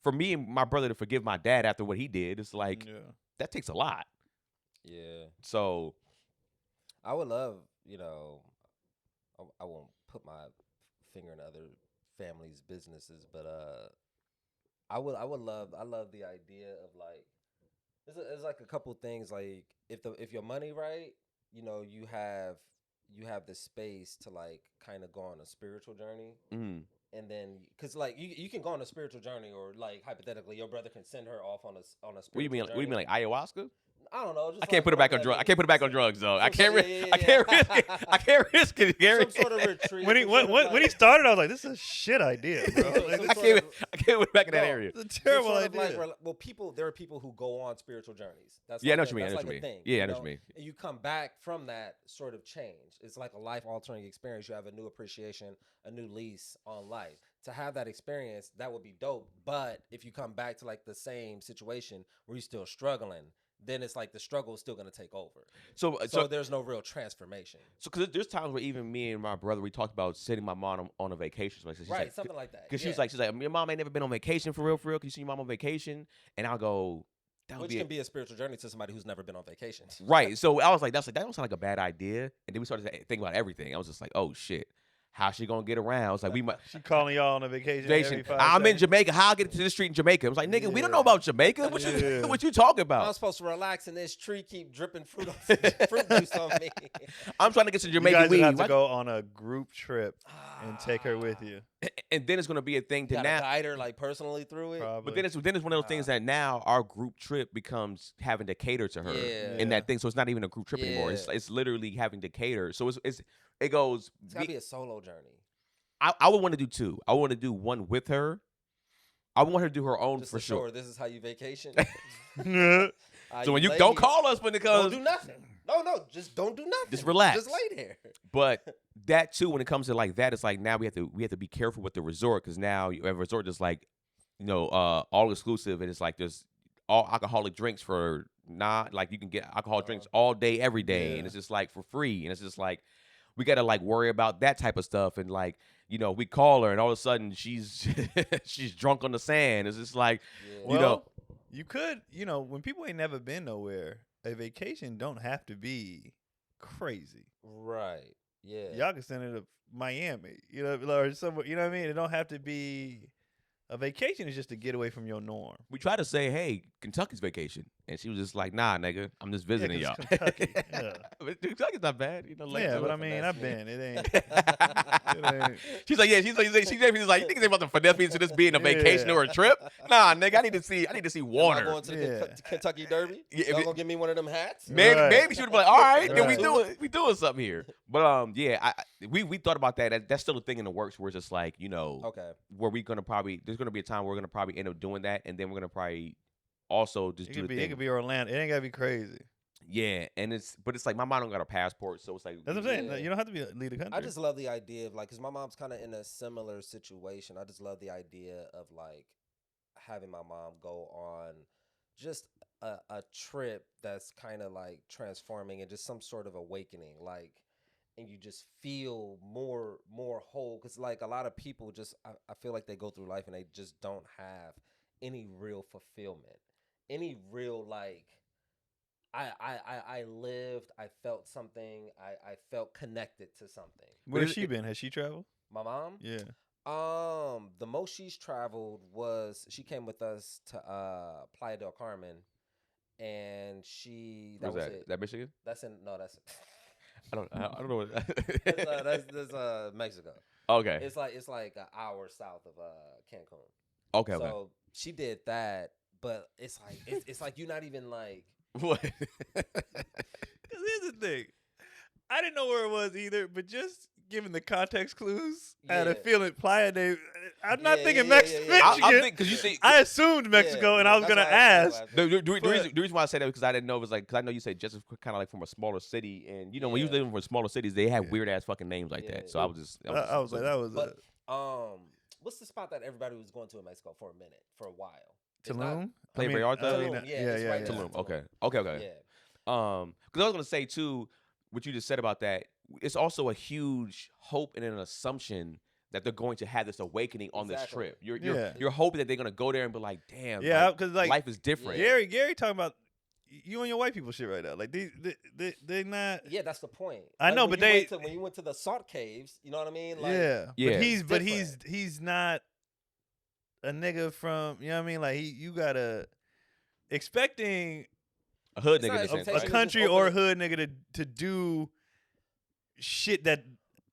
for me and my brother to forgive my dad after what he did, it's like, that takes a lot. Yeah. So I would love, I won't put my finger in other families' businesses, but I love the idea of like, there's like a couple things, like if your money right, you have the space to like kind of go on a spiritual journey. Mm. And then, cause like you can go on a spiritual journey, or like hypothetically, your brother can send her off on a spiritual journey. What do you mean, like ayahuasca? I don't know. Just I can't put it back on drugs. I can't put it back on drugs though. I can't risk it. I can't risk it, Gary. Some sort of retreat. When he started, I was like, "This is a shit idea, bro." I can't put it back in that area. It's a terrible idea. There are people who go on spiritual journeys. That's I know what you mean. That's like a thing. Yeah, I know what you mean. And you come back from that sort of change. It's like a life-altering experience. You have a new appreciation, a new lease on life. To have that experience, that would be dope. But if you come back to like the same situation where you're still struggling, then it's like the struggle is still going to take over. So there's no real transformation. So because there's times where even me and my brother, we talked about sending my mom on a vacation. So right, like, something like that. Because she's like, your mom ain't never been on vacation for real. Can you see your mom on vacation? And I'll go, which can be a spiritual journey to somebody who's never been on vacation. Right. So I was like, that don't sound like a bad idea. And then we started thinking about everything. I was just like, oh shit. How's she gonna get around? It's like we might. She calling y'all on a vacation. I'm in Jamaica. How I get to this street in Jamaica? I was like, nigga, we don't know about Jamaica. What you talking about? I'm supposed to relax in this tree, keep dripping fruit juice on me. I'm trying to get some Jamaican weed. You guys have to go on a group trip and take her with you. And then it's gonna be a thing to Gotta now. guide her like personally through it. Probably. But then it's one of those things that now our group trip becomes having to cater to her in that thing. So it's not even a group trip anymore. It's literally having to cater. So it goes. It's gotta be a solo journey. I would want to do two. I want to do one with her. I want her to do her own Just for to show sure. her this is how you vacation. So when you don't call us when it comes, don't do nothing. No, just don't do nothing. Just relax. Just lay there. But that too, when it comes to like that, it's like now we have to be careful with the resort because now you have a resort that's like, all exclusive, and it's like there's all alcoholic drinks for like you can get alcohol drinks all day every day, and it's just like for free, and it's just like we got to like worry about that type of stuff, and like we call her and all of a sudden she's she's drunk on the sand. It's just like you could when people ain't never been nowhere, a vacation don't have to be crazy. Right. Yeah. Y'all can send it to Miami, or somewhere. You know what I mean? It don't have to be. A vacation is just a getaway from your norm. we try to say, hey, Kentucky's vacation, and she was just like, nah, nigga, I'm just visiting y'all. Kentucky, yeah. But Kentucky's not bad, But I mean, I've been. It ain't. She's like, yeah, she's like, you niggas ain't about to finesse me into this being a vacation or a trip. Nah, nigga, I need to see water. Am I going to the Kentucky Derby? Yeah, Y'all gonna give me one of them hats? Maybe she would be like, all right, then Right. we doing something here. But we thought about that. That's still a thing in the works where it's just like, Okay. where we're gonna there's gonna be a time where we're gonna probably end up doing that, and then we're gonna probably also just do the thing. It could be Orlando. It ain't gotta be crazy. Yeah, and it's like my mom don't got a passport, so it's like That's what I'm saying. Yeah. You don't have to leave the country. I just love the idea of because my mom's kind of in a similar situation. I just love the idea of like having my mom go on just a trip that's kind of like transforming and just some sort of awakening, like, and you just feel more whole. Because like a lot of people I feel like they go through life and they just don't have any real fulfillment, any real like. I lived, I felt something, I felt connected to something. Where has she been? Has she traveled? My mom? Yeah. The most she's traveled was she came with us to Playa del Carmen, and that was it. That Michigan? That's I don't know. that's Mexico. Okay. It's like an hour south of Cancun. Okay. So she did that, but it's like you're not even like. What? Because here's the thing. I didn't know where it was either, but just given the context clues, I had a feeling Playa de. I'm not thinking Mexican. I think because you see, I assumed Mexico, and I was gonna ask. The reason why I said that because I didn't know it was like because I know you said just kind of like from a smaller city, and when you live in smaller cities, they have weird ass fucking names like that. So I was just. I was like, that was. But what's the spot that everybody was going to in Mexico for a while? Tulum? Playa Vallarta? Tulum. Yeah. Tulum. Okay. Yeah. Because I was gonna say too, what you just said about that, it's also a huge hope and an assumption that they're going to have this awakening on this trip. You're hoping that they're gonna go there and be like, damn, because like life is different. Gary talking about you and your white people shit right now. Like they not. Yeah, that's the point. I know, but when you went to the salt caves, you know what I mean? Like, But he's not a nigga from, you know what I mean? Like you gotta expecting a hood nigga, a country or a hood nigga to do shit that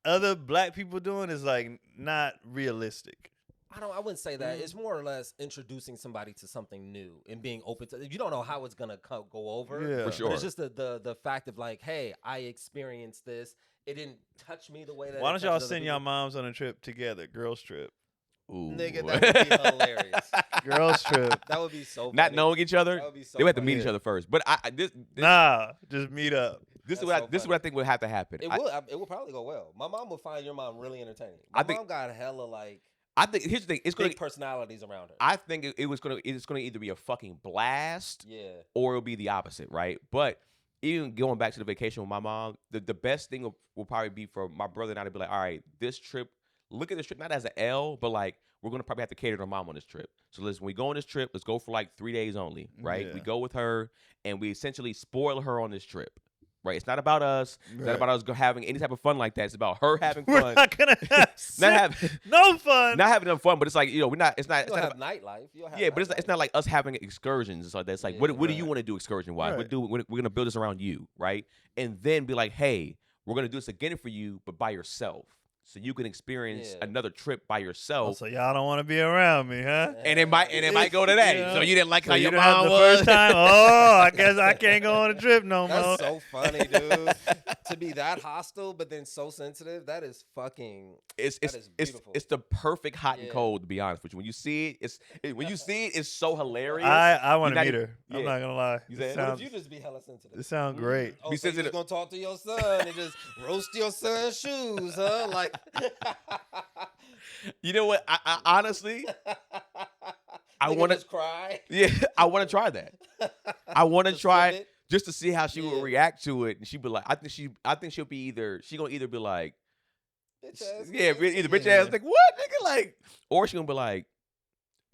other black people doing is like not realistic. I wouldn't say that. It's more or less introducing somebody to something new and being open to. You don't know how it's gonna go over. Yeah, for sure. But it's just the fact of like, hey, I experienced this. It didn't touch me the way that. Why don't y'all send y'all moms on a trip together, girls trip? Ooh. Nigga, that would be hilarious. Girls trip. That would be so funny. Not knowing each other, That would be so they would have to funny. meet each other first. But Just meet up. This is That's what I think would have to happen. It will probably go well. My mom would find your mom really entertaining. I My think- mom got hella like I think here's the thing. It's gonna. big personalities around her. I think it's gonna either be a fucking blast, Yeah. or it'll be the opposite, right? But even going back to the vacation with my mom, the best thing will probably be for my brother and I to be like, all right, this trip, look at this trip not as an L, but like we're gonna probably have to cater to mom on this trip. So listen, when we go on this trip, let's go for like 3 days only, right? Yeah. We go with her and we essentially spoil her on this trip. Right, it's not about us. It's not about us having any type of fun like that. It's about her having We're fun. not gonna have no fun. Not having enough fun, but it's like we're not. It's not. You'll It's have not nightlife. You'll have but it's not like us having excursions. So that's like, Yeah, what do you want to do excursion wise? Right. We're gonna build this around you, right? And then be like, hey, we're gonna do this again for you, but by yourself. so you can experience Yeah. another trip by Oh, yourself. so y'all don't want to be around me, huh? And it might go to that. Yeah. So you didn't like So how you your didn't have mom the was first time. Oh, I guess I can't go on a trip no more. That's so funny, dude. To be that hostile, but then so sensitive, that is fucking. It's that is beautiful. it's the perfect hot and Yeah. cold, to be honest with you. When you see it, it's so hilarious. I want You're to not meet even- her. yeah. I'm not gonna lie. You It said- What sounds, if you just be hella sensitive? it sounds great. Oh, Be so you sensitive. just gonna talk to your son and just roast your son's shoes, huh? Like, You know what? I honestly, I Nigga wanna- just cry. yeah, I want to try that. I want to Just try flip it. just to see how she Yeah. will react to it, and she'd be like, I think she'll be she gonna either be like, Bitch ass yeah, nigga. either bitch Yeah. ass like what nigga like, or she gonna be like,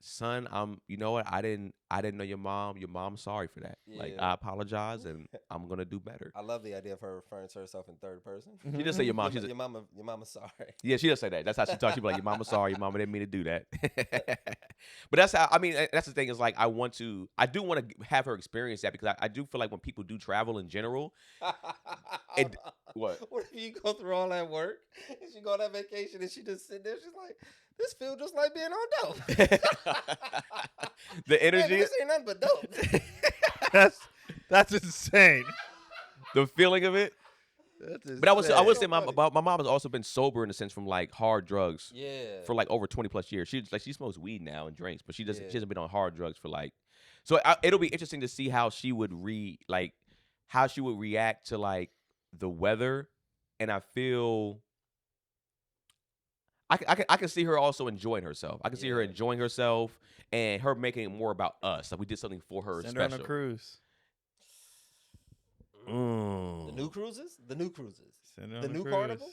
son, you know what? I didn't know your mom. Your mom's sorry for that. Like Yeah. I apologize, and I'm gonna do better. I love the idea of her referring to herself in third person. She just say your mom. Your, She's your mama's sorry. yeah, she does say that. That's how she talks. She be like, your mama's sorry. Your mama didn't mean to do that. But that's how. I mean, that's the thing is like I do want to have her experience that because I do feel like when people do travel in general, It- what? What if you go through all that work and she go on that vacation and she just sit there? She's like, this feels just like being on dope. The Man, energy, this ain't nothing but dope. That's insane. the feeling of it. That's But I would insane. say my mom has also been sober in a sense from like hard drugs Yeah. for like over 20 plus years. She smokes weed now and drinks, but she Yeah. hasn't been on hard drugs for like. So it'll be interesting to see how she would react to like the weather, and I feel. I can see her also enjoying herself. I can see her Yeah. enjoying herself and her making it more about us. Like we did something for her Send her on special. a cruise. Mm. The new cruises? The new cruises. Send her The on a new cruise. carnival?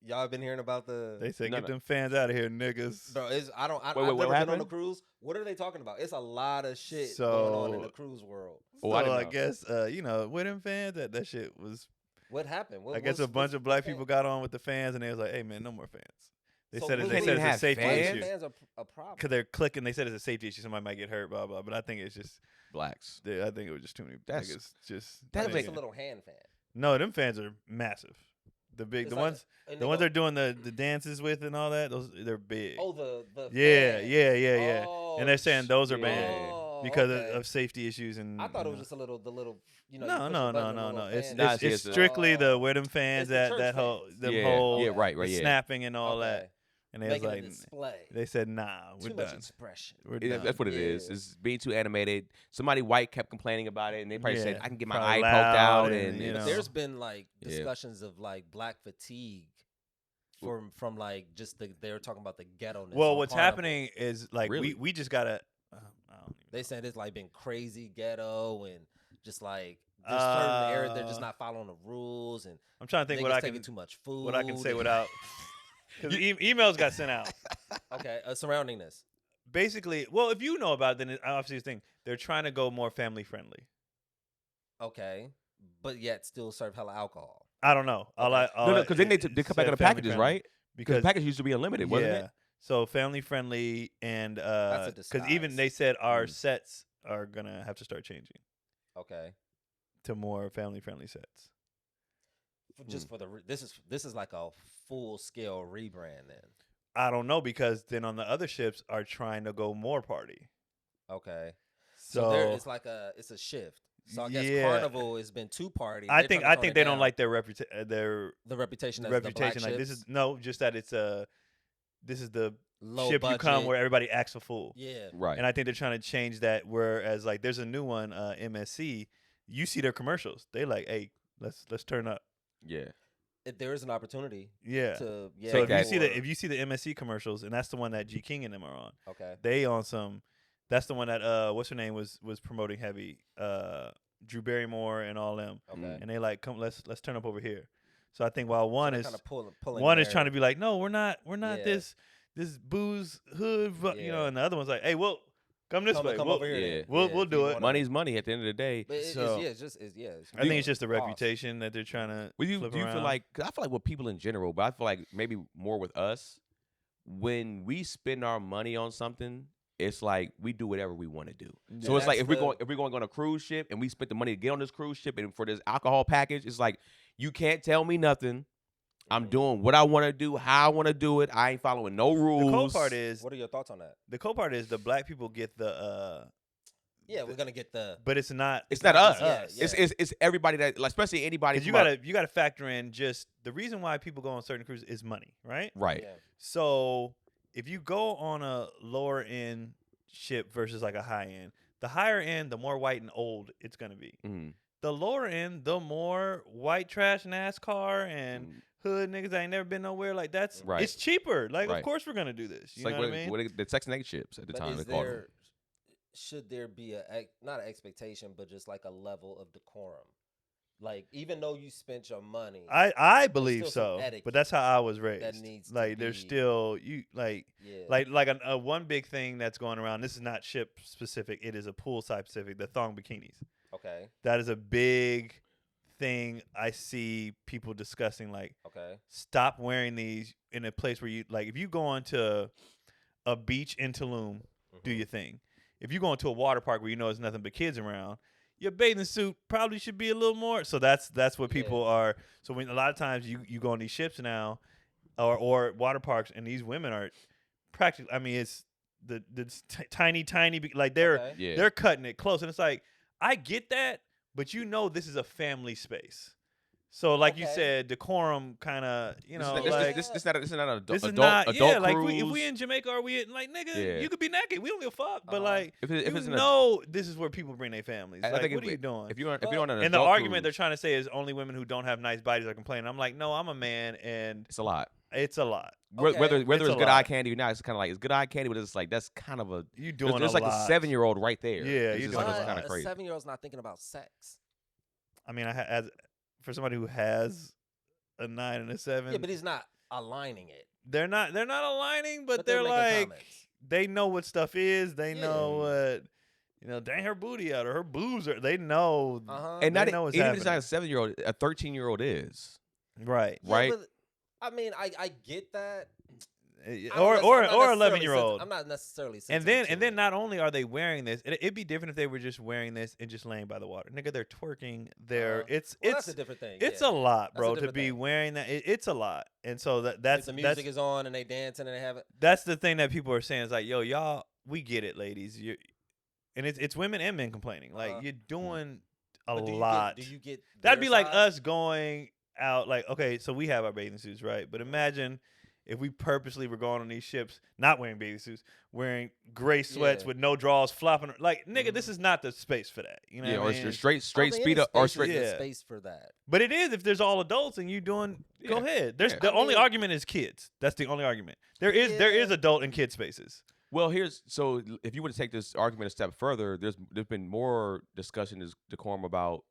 Y'all been hearing about the They say No, get no. them fans out of here, niggas. Bro, I've Wait, never what been on a happened? cruise. What are they talking about? It's a lot of shit going on in the So- cruise world. Oh, So I didn't I know. guess with them fans that shit was. What happened? I guess a bunch of black people got on with the fans and they was like, "Hey man, no more fans." They So said we they can't said even it's a have safety fans? issue Fans are a problem. because they're clicking. They said it's a safety issue. Somebody might get hurt, blah blah. But I think it's just. Blacks. I think it was just too many That's- niggas. Just that It's make- just a little hand fan. no, them fans are massive. The big, It's the like ones, and the they ones go, they're doing the dances with and all that. They're big. Oh, the yeah, fans. yeah. Oh, And they're saying those are yeah. banned Oh, because okay. of safety issues and. I thought it you was know. just the little. You know, No, you push no, the button, no, the no, little no. It's fan Nah, it's, see, it's it's strictly Oh. the where them fans It's the that church whole fans. them Yeah, whole yeah, right, the yeah. snapping and all Okay. that. And they was Making a like, display. they said, nah, we're Too much done. expression. We're Yeah, done. that's what it is. Yeah. It's being too animated. Somebody white kept complaining about it, and they probably said, Yeah, "I can get my probably eye poked loud out." and, And you it's- know. There's been like Yeah. discussions of like black fatigue from like just they're talking about the ghetto. Well, what's happening is like Really? we just gotta. I don't even They saying it's like been crazy ghetto and just like there's certain areas they're just not following the rules and I'm trying to think niggas what I taking can too much food. what I can say and- without because emails got sent out. Okay, surrounding this. Basically, well, if you know about it, then it obviously the thing they're trying to go more family friendly. Okay, but yet still serve hella alcohol. I don't know. Okay. no, because then they come back said in the family packages, friendly. right? Because Because the package used to be unlimited, wasn't yeah. it? So family friendly and That's a because even disguise. they said our Mm. sets are gonna have to start changing Okay, to more family friendly sets. just for the this is like a full scale rebrand then. I don't know because then on the other ships are trying to go more party. Okay, So, so there it's like it's a shift. So I guess Yeah. Carnival has been two parties. I They're think trying to tone it they don't down. like their reputation the reputation as like the this black is no just that it's this is the low ship budget. you come where everybody acts a fool. Yeah, Right. And I think they're trying to change that. Whereas like there's a new one, MSC. You see their commercials. They like, hey, let's turn up. yeah. There is an opportunity Yeah. to So if you Take see that. if you see the MSC commercials, and that's the one that G King and them are on. okay. They on some. That's the one that what's her name was promoting heavy. Drew Barrymore and all them. Okay. Mm. And they like come let's turn up over here. So I think while one So is they're kinda pulling one is their- trying to be like, no, we're not Yeah. this booze hood, you Yeah. know, and the other one's like, hey, well, come this way. come We'll- over here. Yeah. then. We'll if do you it. wanna- Money's money at the end of the day. But So- it's just it's I think it's just the cost. reputation that they're trying to. Do you flip feel around. like? Because I feel like with people in general, but I feel like maybe more with us, when we spend our money on something, it's like we do whatever we want to do. So it's like That's if we're going on a cruise ship and we spent the money to get on this cruise ship and for this alcohol package, it's like you can't tell me nothing. I'm doing what I want to do, how I want to do it. I ain't following no rules. The cool part is, What are your thoughts on that? the cool part is the black people get the. Yeah, we're gonna get the. But it's not. It's not us. Yeah. It's everybody that, like, especially anybody. You gotta factor in just the reason why people go on certain cruises is money, right? Right. Yeah. So if you go on a lower end ship versus like a high end, the higher end, the more white and old it's gonna be. Mm. The lower end, the more white trash NASCAR and hood niggas that ain't never been nowhere. Like that's Right. It's cheaper. Like Right. of course we're gonna do this. It's You like know what I mean? the Sex and Eight ships at the But time. is They called them. there, should there be not an expectation, but just like a level of decorum? Like, even though you spent your money, I believe still some so, but that's how I was raised. that needs to like there's be- still you like. yeah, Like a one big thing that's going around. This is not ship specific. It is a poolside specific. The thong bikinis. okay, That is a big thing I see people discussing. Like, okay, stop wearing these in a place where you like. If you go onto a beach in Tulum, do Mhm. your thing. If you go into a water park where you know there's nothing but kids around, your bathing suit probably should be a little more. So that's what people are. So when a lot of times you go on these ships now, or water parks, and these women are practically. I mean, it's the tiny like okay. Yeah. they're cutting it close, and it's like I get that, but this is a family space. So like you Okay. said, decorum kind of This like is not an this is adult not adult like cruise. if we in Jamaica or we in, like nigga, Yeah. you could be naked. We don't give a fuck. But Uh-huh. like if you it's this is where people bring their families. I Like think what are you doing? if you're on an And the adult argument they're cruise, trying to say is only women who don't have nice bodies are complaining. I'm like, no, I'm a man, and it's a lot. it's a lot. Okay. Whether It's it's a good eye lot. candy or not, it's kind of like it's good eye candy, but it's like that's kind of a You doing there's a like lot. a 7-year-old right there. Yeah, it's you just doing like a it's kind lot. of crazy. 7-year-old's not thinking about sex. I mean, as for somebody who has a 9 and a 7, Yeah, but he's not aligning it. they're not aligning, but they're making like comments. they know what stuff is. They Yeah. know what dang her booty out or her boobs are. They know. Uh-huh. And They not know what's even if it's not happening. a 7-year-old, a 13-year-old is Right. Yeah, right. but, I mean, I get that. Or I'm not necessarily 11-year-old. I'm not necessarily. And sensitive then to it. not only are they wearing this, it'd be different if they were just wearing this and just laying by the water. Nigga, they're twerking. Well, It's that's a different thing. it's yeah. a lot, That's a bro, to different be thing. wearing that. It's a lot, and so If that's the music is on and they dancing and they have it. that's the thing that people are saying is like, yo, y'all, we get it, ladies. And it's women and men complaining. Like Uh-huh. you're doing a But do you lot. do you get That'd their be like side? us going out. Like, okay, so we have our bathing suits, right? But imagine if we purposely were going on these ships, not wearing bathing suits, wearing gray sweats Yeah. with no drawers, flopping. Like, nigga, this is not the space for that. You know Yeah, what or I mean? it's straight I don't think speed any up or space straight. is a Yeah. space for that. But it is if there's all adults and you doing. Go Yeah. ahead. There's Yeah. the I only mean- argument is kids. That's the only argument. There is Yeah. adult and kid spaces. Well, so if you were to take this argument a step further, there's been more discussion is decorum about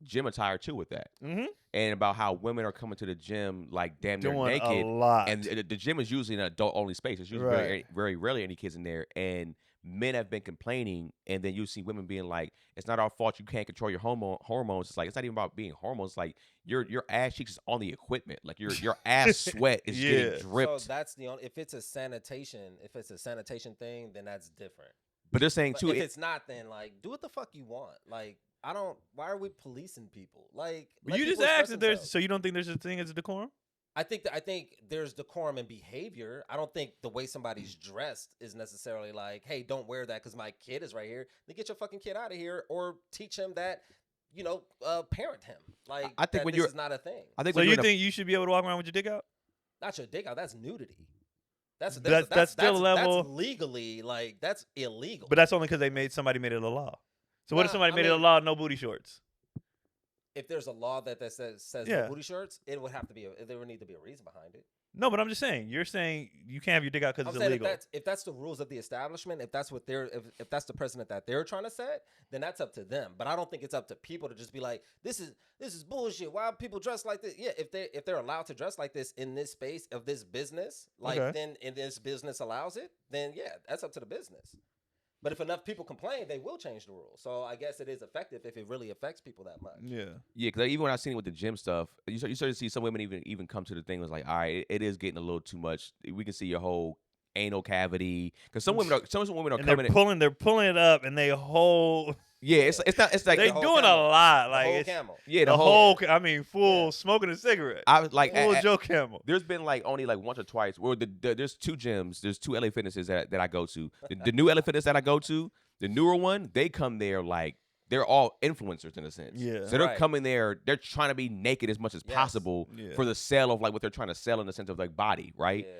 gym attire too with that, Mm-hmm. and about how women are coming to the gym like damn near Doing naked, a lot. and the gym is usually an adult only space. There's usually very, very rarely any kids in there, and men have been complaining, and then you see women being like, "It's not our fault. You can't control your hormones." It's like it's not even about being hormones. It's like your ass cheeks is on the equipment. Like your ass sweat is Yeah. getting dripped. So that's the only. If it's a sanitation thing, then that's different. But they're saying But too. if it's not, then like do what the fuck you want. Like I don't. Why are we policing people? Like But let you just people express asked if there's. themselves. So you don't think there's a thing as a decorum? I think there's decorum in behavior. I don't think the way somebody's dressed is necessarily like, hey, don't wear that because my kid is right here. Then get your fucking kid out of here, or teach him that, parent him. Like I think that when this you're- is not a thing. I think So when you you're in a- think you should be able to walk around with your dick out? Not your dick out. That's nudity. That's still a level- That's legally that's illegal. But that's only because somebody made it a law. So what if Nah, somebody I made it a mean- law, no booty shorts? if there's a law that says Yeah. no booty shirts, it would have to be. There would need to be a reason behind it. No, but I'm just saying. You're saying you can't have your dick out because I'm it's saying illegal. if that's the rules of the establishment, if that's what if that's the precedent that they're trying to set, then that's up to them. But I don't think it's up to people to just be like, this is bullshit. Why are people dressed like this? Yeah, if they're allowed to dress like this in this space of this business, Okay. then in this business allows it, then yeah, that's up to the business. But if enough people complain, they will change the rules. So I guess it is effective if it really affects people that much. Yeah. Yeah, because even when I seen it with the gym stuff, you start to see some women even come to the thing was like, all right, it is getting a little too much. We can see your whole anal cavity because some women are And coming in. they're pulling it up, and they hold. Yeah, it's not. It's like They the whole doing camel. a lot. The Like whole it's camel. yeah, the whole. I mean, full smoking a cigarette. I was like full Joe Camel. There's been like only like once or twice where there's two gyms, there's two LA Fitnesses that I go to. The new LA Fitness that I go to, the newer one, they come there like they're all influencers in a sense. Yeah. So they're Right. coming there, they're trying to be naked as much as Yes. possible Yeah. for the sale of like what they're trying to sell in the sense of like body, right? Yeah.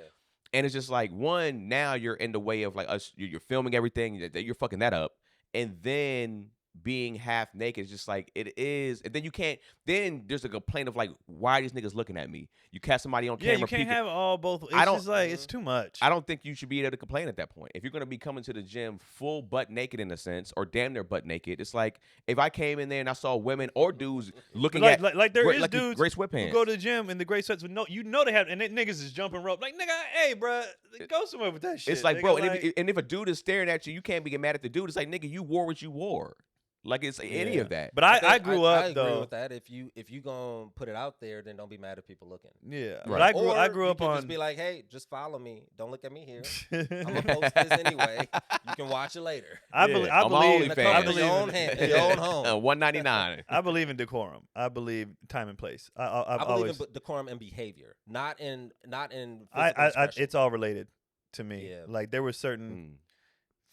And it's just like one, now you're in the way of like us, you're filming everything, you're fucking that up, and then being half naked is just like it is, and then you can't. Then there's a complaint of like, why are these niggas looking at me? You catch somebody on Yeah, camera. you can't peeking. have all both. It's I don't- just like it's too much. I don't think you should be able to complain at that point. If you're gonna be coming to the gym full butt naked in a sense, or damn near butt naked, it's like if I came in there and I saw women or dudes looking like, at like there great, is like dudes great who sweatpants. go to the gym in the gray sweats with no they have and they, niggas is jumping rope like nigga hey bruh go somewhere with that shit. It's like, nigga, bro, like, and if a dude is staring at you, you can't be mad at the dude. It's like, nigga, you wore what you wore. Like it's any Yeah. of that. But I think grew I up agree though. with that. If you gonna put it out there, then don't be mad at people looking. Yeah, Right. but I Or grew you up could on. just be like, hey, just follow me. Don't look at me here. I'm gonna post this anyway. You can watch it later. I Yeah, believe. I on my believe. In the OnlyFans. I comfort of believe. your own in- hand, in your own home. $199. I believe in decorum. I believe time and place. I've I believe always. in decorum and behavior, not in physical I expression. it's all related to me. Yeah. Like there were certain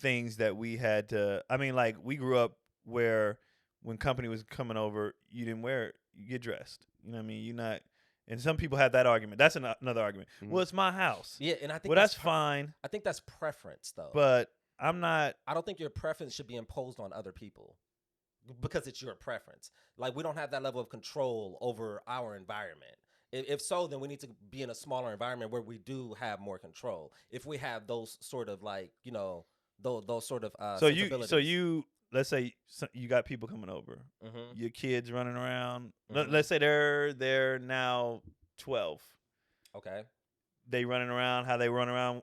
things that we had to. I mean, like we grew up where when company was coming over, you didn't wear it. You get dressed. You know what I mean? You not. And some people have that argument. That's another argument. Well, it's my house. Yeah, and I think Well, that's fine. I think that's preference, though. But I'm not. I don't think your preference should be imposed on other people because it's your preference. Like we don't have that level of control over our environment. If so, then we need to be in a smaller environment where we do have more control. If we have those sort of like those sort of So sensibilities. you. Let's say you got people coming over. Mhm. Your kids running around. Mhm. Let's say they're now 12. Okay. They running around how they run around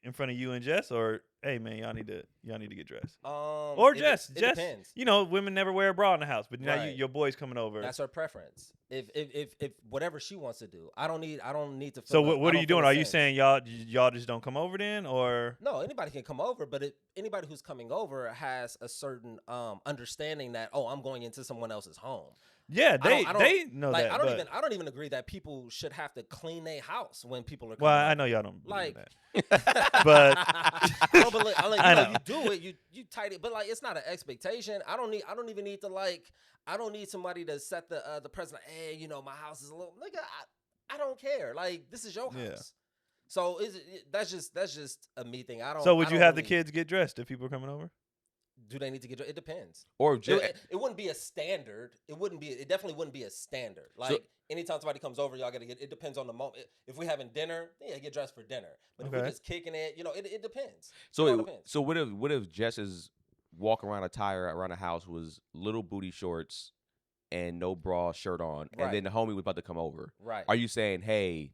in front of you and Jess, or hey man, y'all need to get dressed. Or Jess, it Jess. depends. You know, women never wear a bra in the house, but now Right. your boy's coming over. That's her preference. If whatever she wants to do, I don't need to. So feel what I are you don't feel doing? a Are you sense. saying y'all just don't come over then, or No, anybody can come over, but anybody who's coming over has a certain understanding that I'm going into someone else's home. yeah, I don't- they know like, that. I don't even agree that people should have to clean their house when people are coming Well, I over. know y'all don't believe Like- that, but No, but like, I you know. you do it, you tight it, but like it's not an expectation. I don't even need to I don't need somebody to set the precedent. Hey, my house is a little nigga. I don't care. Like this is your house. Yeah. So that's just a me thing. I don't. so would I you don't have the really- kids get dressed if people are coming over? Do they need to get? It depends. Or just, It wouldn't be a standard. It definitely wouldn't be a standard. Like anytime somebody comes over, y'all gotta get. It depends on the moment. If we having dinner, yeah, get dressed for dinner. But if we're Okay. just kicking it, it depends. so It all depends. so what if Jess's walk around attire around the house was little booty shorts and no bra, shirt on, Right. and then the homie was about to come over? Right. Are you saying, hey,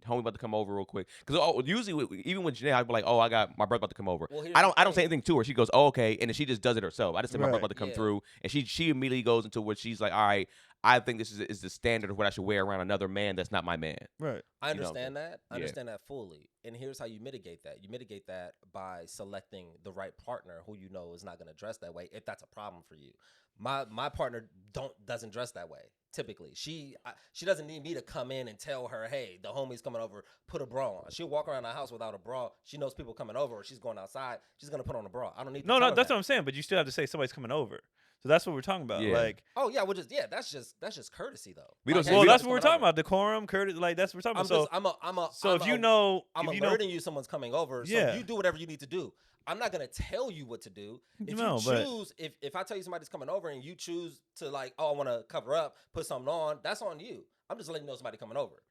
homie about to come over real quick? Because usually, even with Janae, I'd be like, oh, I got my brother about to come over. Well, here's I the don't say thing. anything to her. She goes, oh, okay, and then she just does it herself. I just say my brother Right. about to come Yeah. through, and she immediately goes into what she's like, all right, I think this is the standard of what I should wear around another man that's not my man. Right. I You know what I'm understand that. I Yeah. understand that fully. And here's how you mitigate that. You mitigate that by selecting the right partner who you know is not going to dress that way if that's a problem for you. My partner doesn't dress that way. Typically, she doesn't need me to come in and tell her, hey, the homie's coming over, put a bra on. She'll walk around the house without a bra. She knows people coming over, or she's going outside. She's gonna put on a bra. I don't need to No, tell her that's that. what I'm saying. But you still have to say somebody's coming over. So that's what we're talking about. Yeah. Like, Oh yeah, that's just courtesy though. We don't Like, say- hey, well, we that's somebody's what we're coming talking over. about. Decorum, courtesy. Like that's what we're talking about. I'm If you know, I'm if you know, alerting you someone's coming over, so Yeah. you do whatever you need to do. I'm not gonna tell you what to do. If No, you but- choose, if I tell you somebody's coming over and you choose to like, oh, I want to cover up, put something on, that's on you. I'm just letting you know somebody coming over.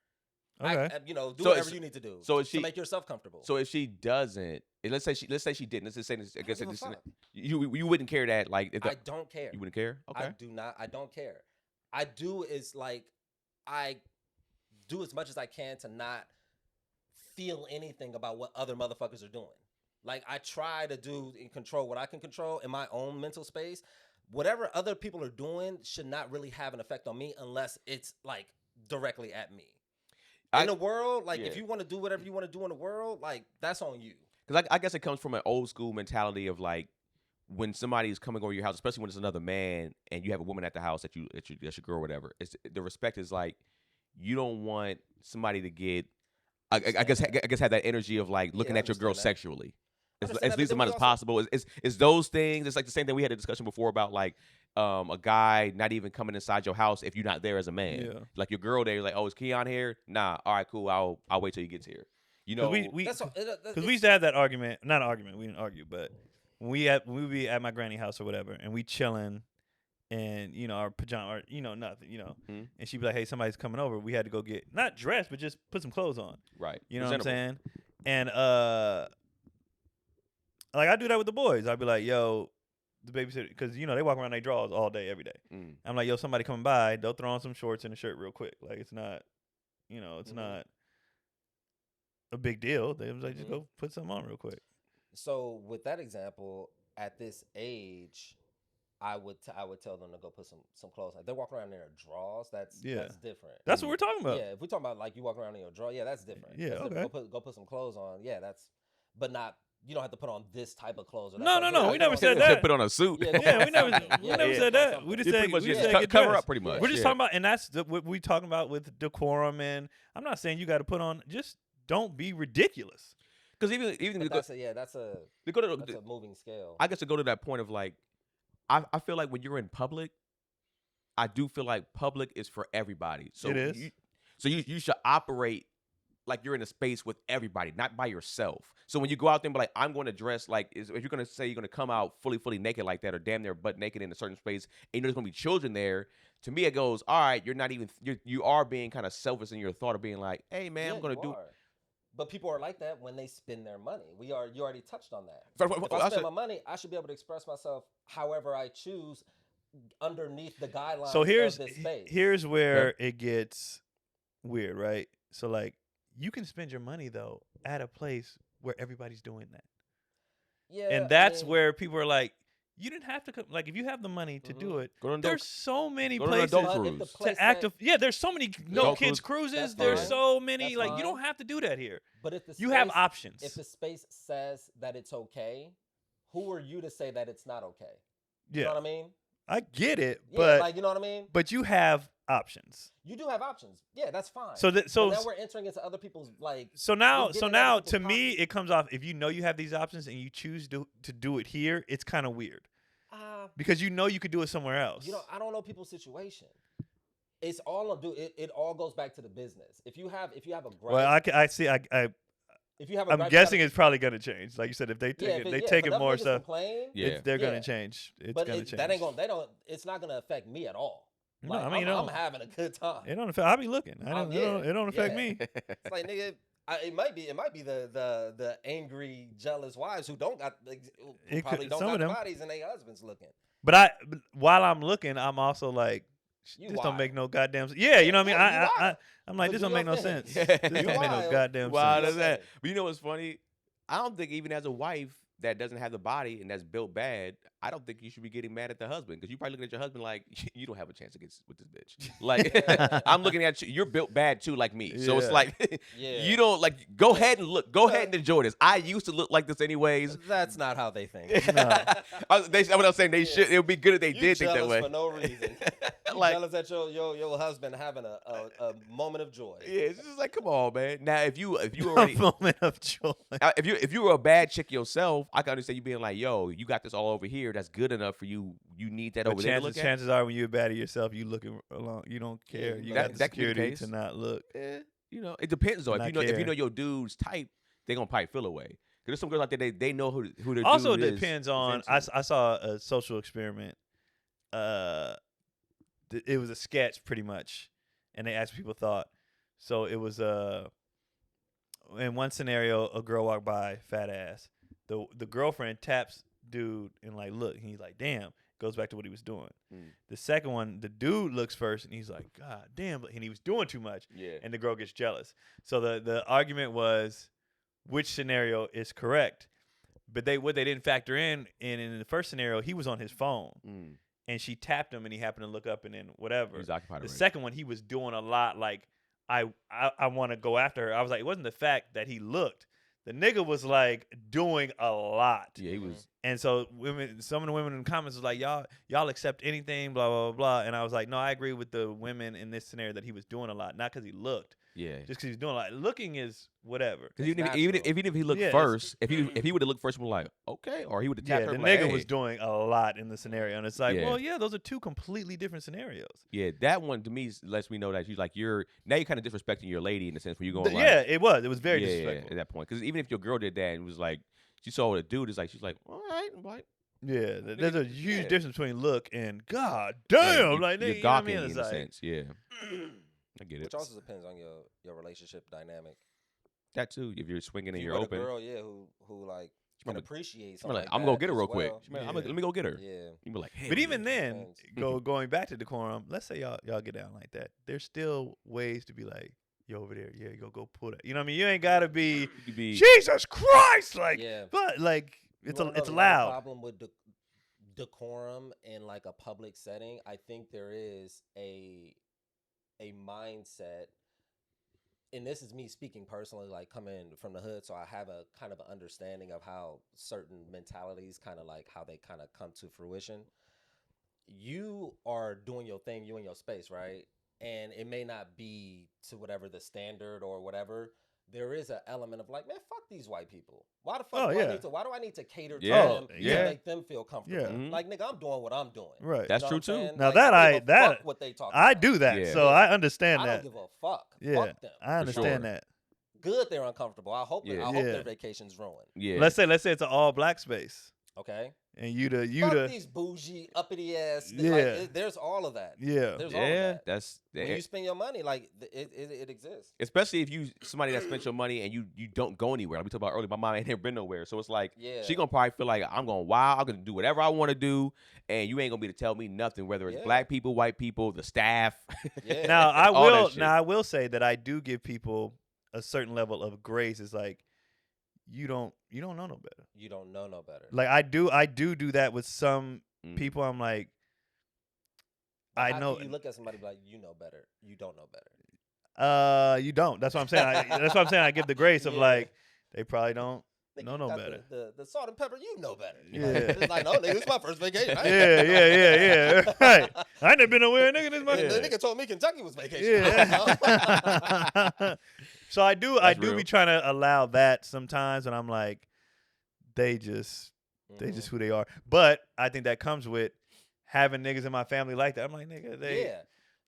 okay. Do So whatever it's- you need to do. so is to she- make yourself comfortable. So if she doesn't, let's say she didn't. Let's just say this. I guess give a this, fuck. you wouldn't care that like if I don't care. you wouldn't care. Okay. I do not. I don't care. I do is like I do as much as I can to not feel anything about what other motherfuckers are doing. Like I try to do and control what I can control in my own mental space. Whatever other people are doing should not really have an effect on me unless it's like directly at me. In the world, like if yeah. you want to do whatever you want to do in the world, like that's on you. Because I guess it comes from an old school mentality of like when somebody is coming over your house, especially when it's another man and you have a woman at the house that's your girl or whatever, the respect is like you don't want somebody to get I guess have that energy of like looking at your girl sexually. As least amount as possible. It's those things. It's like the same thing we had a discussion before about like a guy not even coming inside your house if you're not there as a man. Yeah. Like your girl there, you're like, oh, is Keon here? Nah. All right, cool. I'll wait till he gets here. You know, because we used to have that argument. Not an argument. We didn't argue, but when we would be at my granny house or whatever, and we chilling, and our pajama, or nothing, and she'd be like, hey, somebody's coming over. We had to go get not dressed, but just put some clothes on. Right. You know what I'm saying? And like I do that with the boys. I'd be like, yo, the babysitter, because they walk around their drawers all day, every day. I'm like, yo, somebody coming by, they'll throw on some shorts and a shirt real quick. Like it's not, it's not a big deal. They was like, just go put something on real quick. So with that example, at this age, I would tell them to go put some clothes. Like they're walking around in their drawers. That's different. That's what we're talking about. Yeah, if we're talking about like you walking around in your drawer, that's different. Yeah, okay. Go put some clothes on. Yeah, but not. You don't have to put on this type of clothes. No. We never said that. Put on a suit. Yeah, we never said that. We just said cover up pretty much. We're just talking about, and that's what we talking about with decorum. And I'm not saying you got to put on. Just don't be ridiculous. Because even that's a moving scale. I guess to go to that point of like, I feel like when you're in public, I do feel like public is for everybody. So it is. You should operate like you're in a space with everybody, not by yourself. So when you go out there and be like, I'm going to dress like, if you're going to say you're going to come out fully naked like that, or damn near butt naked in a certain space, and there's going to be children there, to me it goes, all right, you are being kind of selfish in your thought of being like, hey man, I'm going to do. But people are like that when they spend their money. You already touched on that. If I spend my money, I should be able to express myself however I choose underneath the guidelines of this space. Here's where it gets weird, right? So like, you can spend your money though at a place where everybody's doing that. Yeah, and that's where people are like, you didn't have to come. Like, if you have the money to do it, there's so many places to act. There's so many kids cruises. There's so many. Like, you don't have to do that here. But if you have options. If the space says that it's okay, who are you to say that it's not okay? You know what I mean? I get it, but you know what I mean. But you have options. You do have options. Yeah, that's fine. So now we're entering into other people's like. So now to me, it comes off, if you know you have these options and you choose to do it here, it's kind of weird. Because you could do it somewhere else. I don't know people's situation. It's all it all goes back to the business. If you have a gripe. Well, I see. If you have I'm guessing it's probably going to change. Like you said, if they take it more stuff, they're going to change. It's going to change. That ain't it's not going to affect me at all. Like, no, I mean, I'm having a good time. It don't affect. I'll be looking. It don't affect me. It's like, nigga, it might be the angry, jealous wives who don't got probably don't got bodies and their husbands looking. But while I'm looking, I'm also like, this don't make no goddamn sense. Yeah, you know what I mean? I'm like, this don't make no sense. This don't make no goddamn sense. Why does that? But you know what's funny? I don't think even as a wife that doesn't have the body and that's built bad, I don't think you should be getting mad at the husband, because you're probably looking at your husband like, you don't have a chance against with this bitch. Like, I'm looking at you. You're built bad too, like me. So it's like, you don't like. Go ahead and look. Go ahead and enjoy this. I used to look like this anyways. That's not how they think. No. What I'm saying, they should. It would be good if they did think that way. For no reason. Like, jealous at your husband having a moment of joy. Yeah, it's just like, come on, man. Now, if you already a moment of joy. If you were a bad chick yourself, I can understand you being like, yo, you got this all over here. That's good enough for you. You need that over there. Chances are, when you're bad at yourself, you looking along. You don't care. You got the security to not look. It depends though. If you know your dude's type, they gonna probably feel away. Because there's some girls out there, they know who their also dude is. Also depends on. I saw a social experiment. It was a sketch pretty much, and they asked people thought. So it was in one scenario, a girl walked by, fat ass. The girlfriend taps dude and like, look, and he's like, damn. Goes back to what he was doing. The second one, the dude looks first and he's like, God damn, and he was doing too much. Yeah. And the girl gets jealous. So the argument was, which scenario is correct? But what they didn't factor in the first scenario, he was on his phone. And she tapped him and he happened to look up and then whatever. He's occupied. The second one, he was doing a lot like, I want to go after her. I was like, it wasn't the fact that he looked. The nigga was like doing a lot. Yeah, he was. And so some of the women in the comments was like, y'all accept anything, blah, blah, blah, blah. And I was like, no, I agree with the women in this scenario that he was doing a lot, not because he looked. Yeah. Just because he's doing a lot. Looking is whatever. Because even if he looked first, if he would have looked first, we're like, okay, or he would have tapped her. The like, nigga was doing a lot in the scenario, and it's like, Yeah. well, yeah, those are two completely different scenarios. Yeah, that one to me lets me know that you're kind of disrespecting your lady in the sense where you're going. Yeah, it was very yeah, disrespectful at that point. Because even if your girl did that and was like, she saw what a dude is like, she's like, all right, I'm like. Yeah, there's a huge Yeah. difference between look and God damn, like nigga, you're you know what I mean? gawking It's in a like, sense, yeah. I get it. Which also depends on your relationship dynamic. That too, if you're swinging and If you're you open. a girl, who like can appreciate something Like, like I'm that gonna get her as real quick. well. Let me go get her. Yeah. You be like, hey. but even then, depends. going back to decorum, let's say y'all get down like that. There's still ways to be like, yo, over there, yeah, go pull that. You know what I mean? You ain't gotta be Jesus Christ, like, Yeah. but like it's You wanna know the other allowed. problem with decorum in like a public setting, I think there is a mindset, and this is me speaking personally, like coming from the hood, so I have a kind of an understanding of how certain mentalities kind of like how they kind of come to fruition. You are doing your thing, you in your space, right? And it may not be to whatever the standard or whatever. There is an element of like, man, fuck these white people. Why the fuck why do I need to cater to them to make them feel comfortable? Yeah. Mhm. Like, nigga, I'm doing what I'm doing. Right. That's You know true what I'm too. saying? Now Like, that I don't give a fuck what they talk I about. do that, Yeah. so I understand I that. don't give a fuck. Yeah, Fuck them. I understand sure. that. Good, they're uncomfortable. I hope Yeah. their vacation's ruined. Yeah. Let's say it's an all black space, Okay. and you Fuck these bougie uppity ass. Yeah. Like, there's all of that. yeah. There's all of Yeah, that. that's When you spend your money, like it exists. especially if you somebody that spent your money and you don't go anywhere. Like we talked about earlier, my mom ain't never been nowhere, so it's like Yeah. she gonna probably feel like I'm going wild. I'm gonna do whatever I want to do, and you ain't gonna be to tell me nothing. Whether it's Yeah. black people, white people, the staff. Yeah. Now All that shit. I will say that I do give people a certain level of grace. It's like you don't know no better. You don't know no better. Like I do that with some Mm. people. I'm like, But I how know. can you look at somebody like you know better. You don't know better. You don't. That's what I'm saying. That's what I'm saying. I give the grace of Yeah. like they probably don't Nigga, know you no got better. The salt and pepper, you know better. Yeah. It's like, no, nigga, it's my first vacation. I Yeah. Right. I ain't never been nowhere, nigga. This my The nigga told me Kentucky was vacation. Yeah. So I do real. be trying to allow that sometimes, and I'm like, they just who they are. But I think that comes with having niggas in my family like that. I'm like, nigga,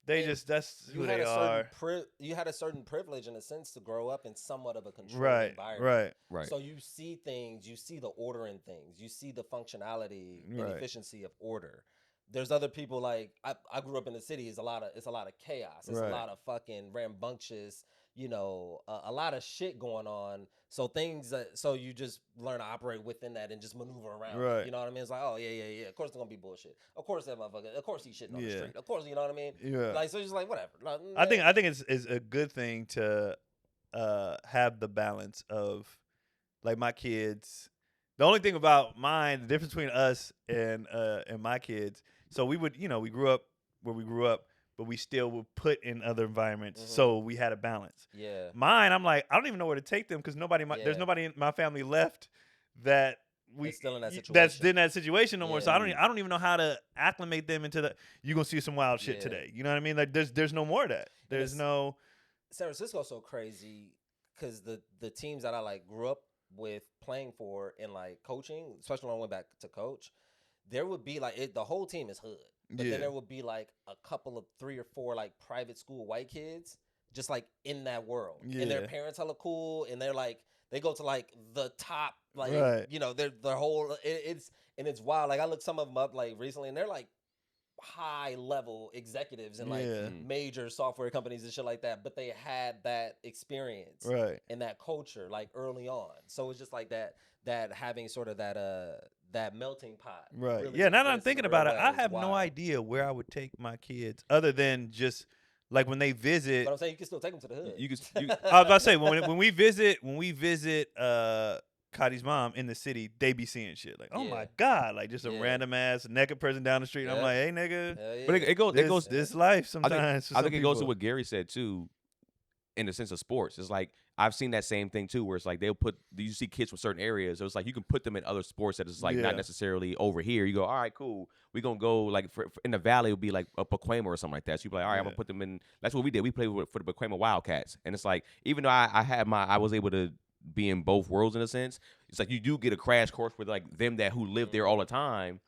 they And just that's you who had they a are. certain you had a certain privilege in a sense to grow up in somewhat of a controlled environment. Right. Right. So you see things, you see the order in things, you see the functionality and Right. efficiency of order. There's other people like I grew up in the city. It's a lot of chaos. It's Right. a lot of fucking rambunctious, a lot of shit going on. So so you just learn to operate within that and just maneuver around. Right. You know what I mean? It's like, oh yeah. Of course it's gonna be bullshit. Of course that motherfucker. Of course he's shitting on the Yeah. street. Of course, you know what I mean? Yeah. Like so, just like whatever. Like, I think man, it's a good thing to have the balance of like my kids. The only thing about mine, the difference between us and my kids. So we would, we grew up where we grew up, but we still would put in other environments. Mhm. So we had a balance. Yeah. Mine, I'm like, I don't even know where to take them because there's Yeah. nobody in my family left that That's still in that that's situation. in that situation no more. So Yeah. I don't even know how to acclimate them into the. You gonna see some wild shit Yeah. today. You know what I mean? Like there's no more of that. There's it's- no. San Francisco's so crazy because the teams that I like grew up with playing for and like coaching, especially when I went back to coach, there would be like the whole team is hood, but Yeah. then there would be like a couple of 3 or 4 like private school white kids just like in that world, and their Yeah. parents hella cool, and they're like they go to like the top like Right. their whole it's wild. Like I looked some of them up like recently, and they're like high level executives in like Yeah. major software companies and shit like that, but they had that experience Right. and that culture like early on. So it's just like that having sort of that melting pot. Right. really Yeah. Now that I'm exists in thinking a real about it, way. I It's have no wild. idea where I would take my kids other than just like when they visit. But I'm saying you can still take them to the hood. You could. I was about to say when we visit Cotty's mom in the city, they be seeing shit like, oh Yeah. my god, like just a Yeah. random ass naked person down the street. And I'm Yeah. like, hey nigga, Hell yeah. But it goes. this life sometimes. I think it goes to what Gary said too. in the sense of sports. It's like I've seen that same thing too, where it's like they'll put you see kids from certain areas, so it's like you can put them in other sports that is like not necessarily over here. You go, all right, cool. We gonna go like for in the valley it'll be like a Pacoima or something like that. So you be like, all right, I'm gonna put them in. That's what we did. We played for the Pacoima Wildcats, and it's like even though I was able to be in both worlds in a sense. It's like you do get a crash course with like them who live there all the time.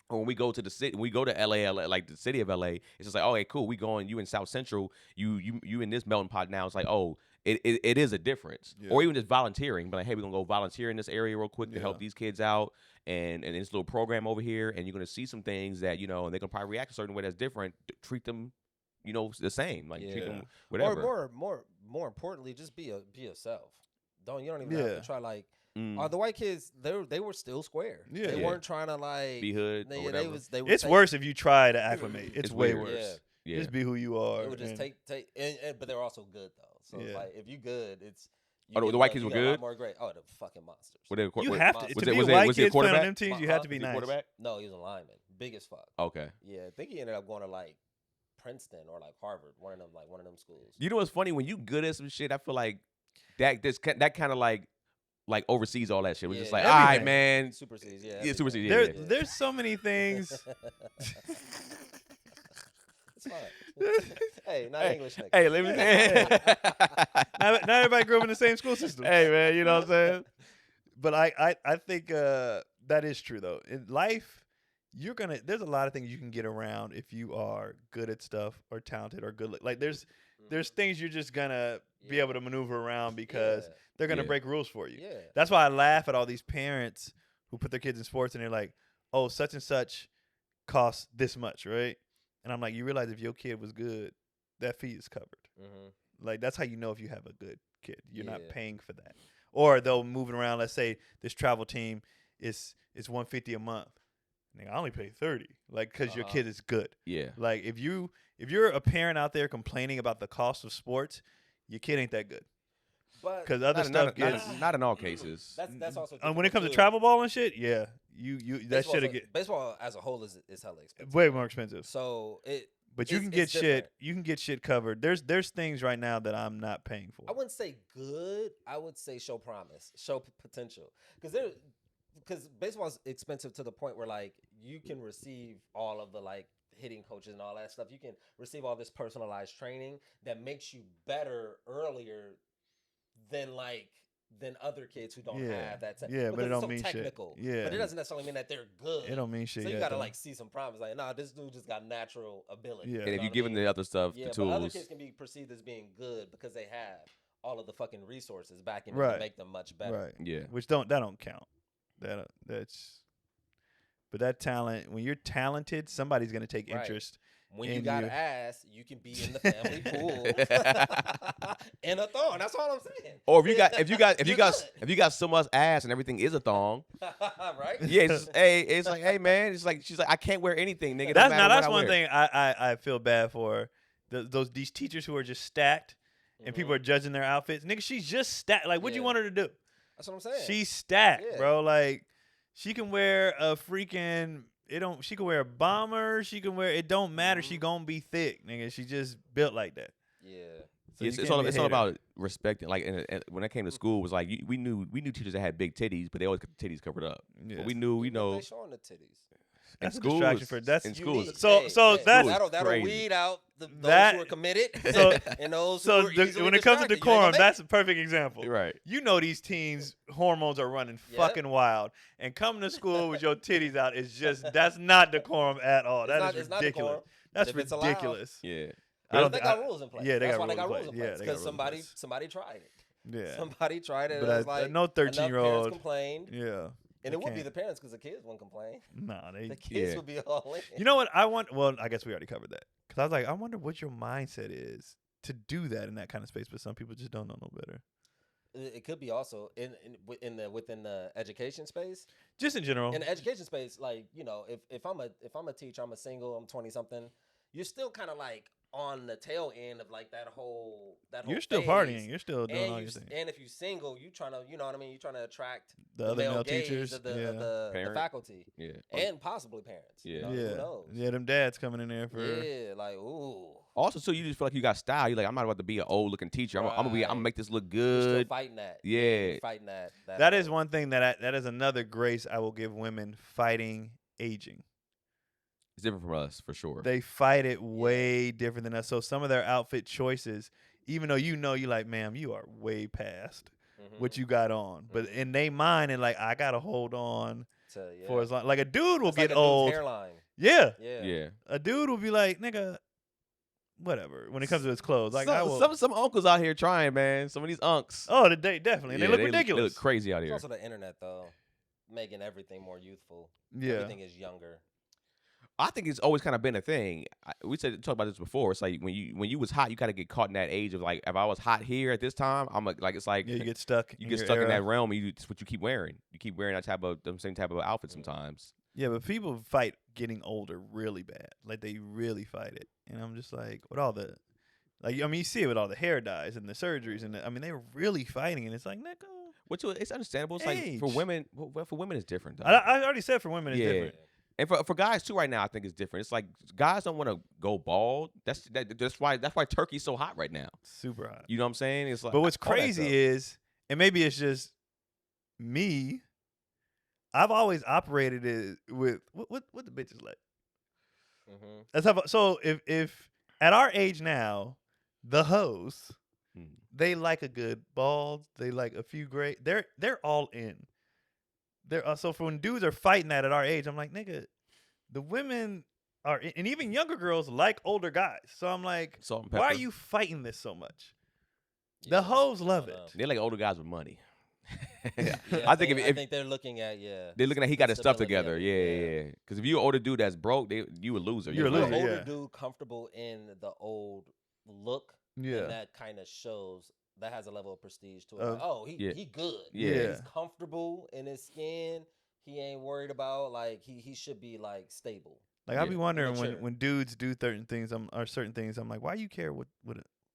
Or when we go to the city, when we go to LA, like the city of LA, it's just like, okay, cool, we going. You in South Central, you in this melting pot now. It's like, oh, it is a difference. Or even just volunteering, but like, hey, we're gonna go volunteer in this area real quick to help these kids out, and this little program over here, and you're gonna see some things that and they're gonna probably react a certain way that's different. Treat them, the same, like treat them whatever. Or more importantly, just be yourself. You don't even have to try like. The white kids, they were still square. Yeah, they weren't trying to like be hood. It's worse if you try to acclimate. It's way worse. Yeah. Just be who you are. They would just but they're also good though. So it's like if you good, it's. The white kids were good. More great. Oh, the fucking monsters. You have to. To be a white kid playing on them teams, you have to be nice. Quarterback? No, he was a lineman. Big as fuck. Okay. Yeah, I think he ended up going to like Princeton or like Harvard, one of them schools. You know what's funny? When you good at some shit, I feel like that kind of like oversees all that shit. We're just like, all right, man. Supersedes, supersedes. There's so many things. It's fine. Hey, not English. Hey, let me. Not everybody grew up in the same school system. Hey, man, you know what I'm saying? But I think that is true though. In life, there's a lot of things you can get around if you are good at stuff or talented or good. Like there's things you're just gonna be able to maneuver around because they're gonna break rules for you. Yeah. That's why I laugh at all these parents who put their kids in sports and they're like, oh, such and such costs this much, right? And I'm like, you realize if your kid was good, that fee is covered. Mm-hmm. Like that's how you know if you have a good kid. You're not paying for that. Or they'll move it around. Let's say this travel team is $150 a month. Nigga, I only pay $30, like, because your kid is good. Yeah. Like, if you're a parent out there complaining about the cost of sports, your kid ain't that good. Because other stuff gets not in all cases. That's also when it comes to travel ball and shit. Yeah, you that should get baseball as a whole is hella expensive. Way more expensive. So But you can get shit. Different. You can get shit covered. There's things right now that I'm not paying for. I wouldn't say good. I would say show promise, show potential. Because baseball is expensive to the point where like you can receive all of the like hitting coaches and all that stuff. You can receive all this personalized training that makes you better earlier than other kids who don't have that. But it don't mean technical. Shit. Yeah, but it doesn't necessarily mean that they're good. It don't mean shit. So you gotta like see some promise. Like, nah, this dude just got natural ability. Yeah. And if you give them the other stuff, the tools, but other kids can be perceived as being good because they have all of the fucking resources backing them to make them much better. Right. Yeah. Which don't count. But that talent, when you're talented, somebody's gonna take interest. When you got ass, you can be in the family pool in a thong. That's all I'm saying. Or if you got so much ass and everything is a thong, right? Yeah, it's like, hey man, it's like she's like, I can't wear anything, nigga. That's one thing I feel bad for. These teachers who are just stacked and people are judging their outfits. Nigga, she's just stacked. Like, what do you want her to do? That's what I'm saying. She's stacked, bro. Like, she can wear a freaking. She can wear a bomber. She can wear. It don't matter. She gonna be thick, nigga. She just built like that. Yeah. So it's all about respecting. Like, and when I came to school, it was like we knew teachers that had big titties, but they always kept the titties covered up. Yeah. But we knew, they showing the titties. That's a distraction for that's in schools. So that'll weed out those who are committed. And those who are easily when it comes to decorum, that's a perfect example. Right. You know these teens' hormones are running fucking wild, and coming to school with your titties out is that's not decorum at all. That is ridiculous. That's ridiculous. Yeah. They got rules in place. Yeah, that's why they got rules in place. Because somebody tried it. Yeah. Somebody tried it. But it was like no 13-year-old complained. Yeah. And it would be the parents because the kids wouldn't complain. Nah, the kids would be all in. You know what? I guess we already covered that. Because I was like, I wonder what your mindset is to do that in that kind of space. But some people just don't know no better. It could be also within the education space. Just in general. In the education space, like, you know, if I'm a teacher, I'm a single, I'm 20-something, you're still kind of like on the tail end of like that whole You're still phase. Partying. You're still doing all your things. And if you're single, you trying to, you know what I mean? You're trying to attract the other male gaze teachers, of the faculty, yeah, and possibly parents. Yeah, you know, who knows? Yeah, them dads coming in there for like ooh. Also, so you just feel like you got style. You're like, I'm not about to be an old looking teacher. I'm gonna make this look good. You're still fighting that. Yeah. You're fighting that. That is one thing that is another grace I will give women, fighting aging. It's different from us for sure. They fight it way different than us. So some of their outfit choices, even though you're like, ma'am, you are way past what you got on. But in they mind, and like, I gotta hold on for as long. Like a dude will get old. Hairline. Yeah. Yeah. A dude will be like, nigga, whatever. When it comes to his clothes, like some uncles out here trying, man. Some of these unks. Oh, they definitely. And they look ridiculous. They look crazy out It's here. also the internet though, making everything more youthful. Yeah. Everything is younger. I think it's always kind of been a thing. We talked about this before. It's like when you was hot, you kind of get caught in that age of like, if I was hot here at this time, it's like you get stuck. You get stuck in that realm. And it's what you keep wearing. You keep wearing the same type of outfit sometimes. Yeah, but people fight getting older really bad. Like they really fight it, and I'm just like, with all the, like, I mean, you see it with all the hair dyes and the surgeries, and I mean, they're really fighting, and it's like, nigga. Which it's understandable. It's like for women, for women, it's different. Though. I already said for women, it's different. And for guys too, right now, I think it's different. It's like guys don't want to go bald. That's why turkey's so hot right now. Super hot. You know what I'm saying? It's like, but what's crazy is, and maybe it's just me, I've always operated it with what the bitches like. That's how. So if at our age now, the hoes, they like a good bald. They like a few gray. They're all in. So for when dudes are fighting that at our age, I'm like, nigga, the women are, and even younger girls like older guys. So I'm like, why are you fighting this so much? The hoes love it. They like older guys with money. I think they're looking at they're looking at he got his stuff together. Yeah. Because if you're an older dude that's broke, you a loser. You're a loser. Older dude comfortable in the old look. Yeah, and that kind of shows. That has a level of prestige to it. He good. Yeah. He's comfortable in his skin. He ain't worried about like he should be like stable. Like I be wondering when dudes do certain things, I'm like, why you care what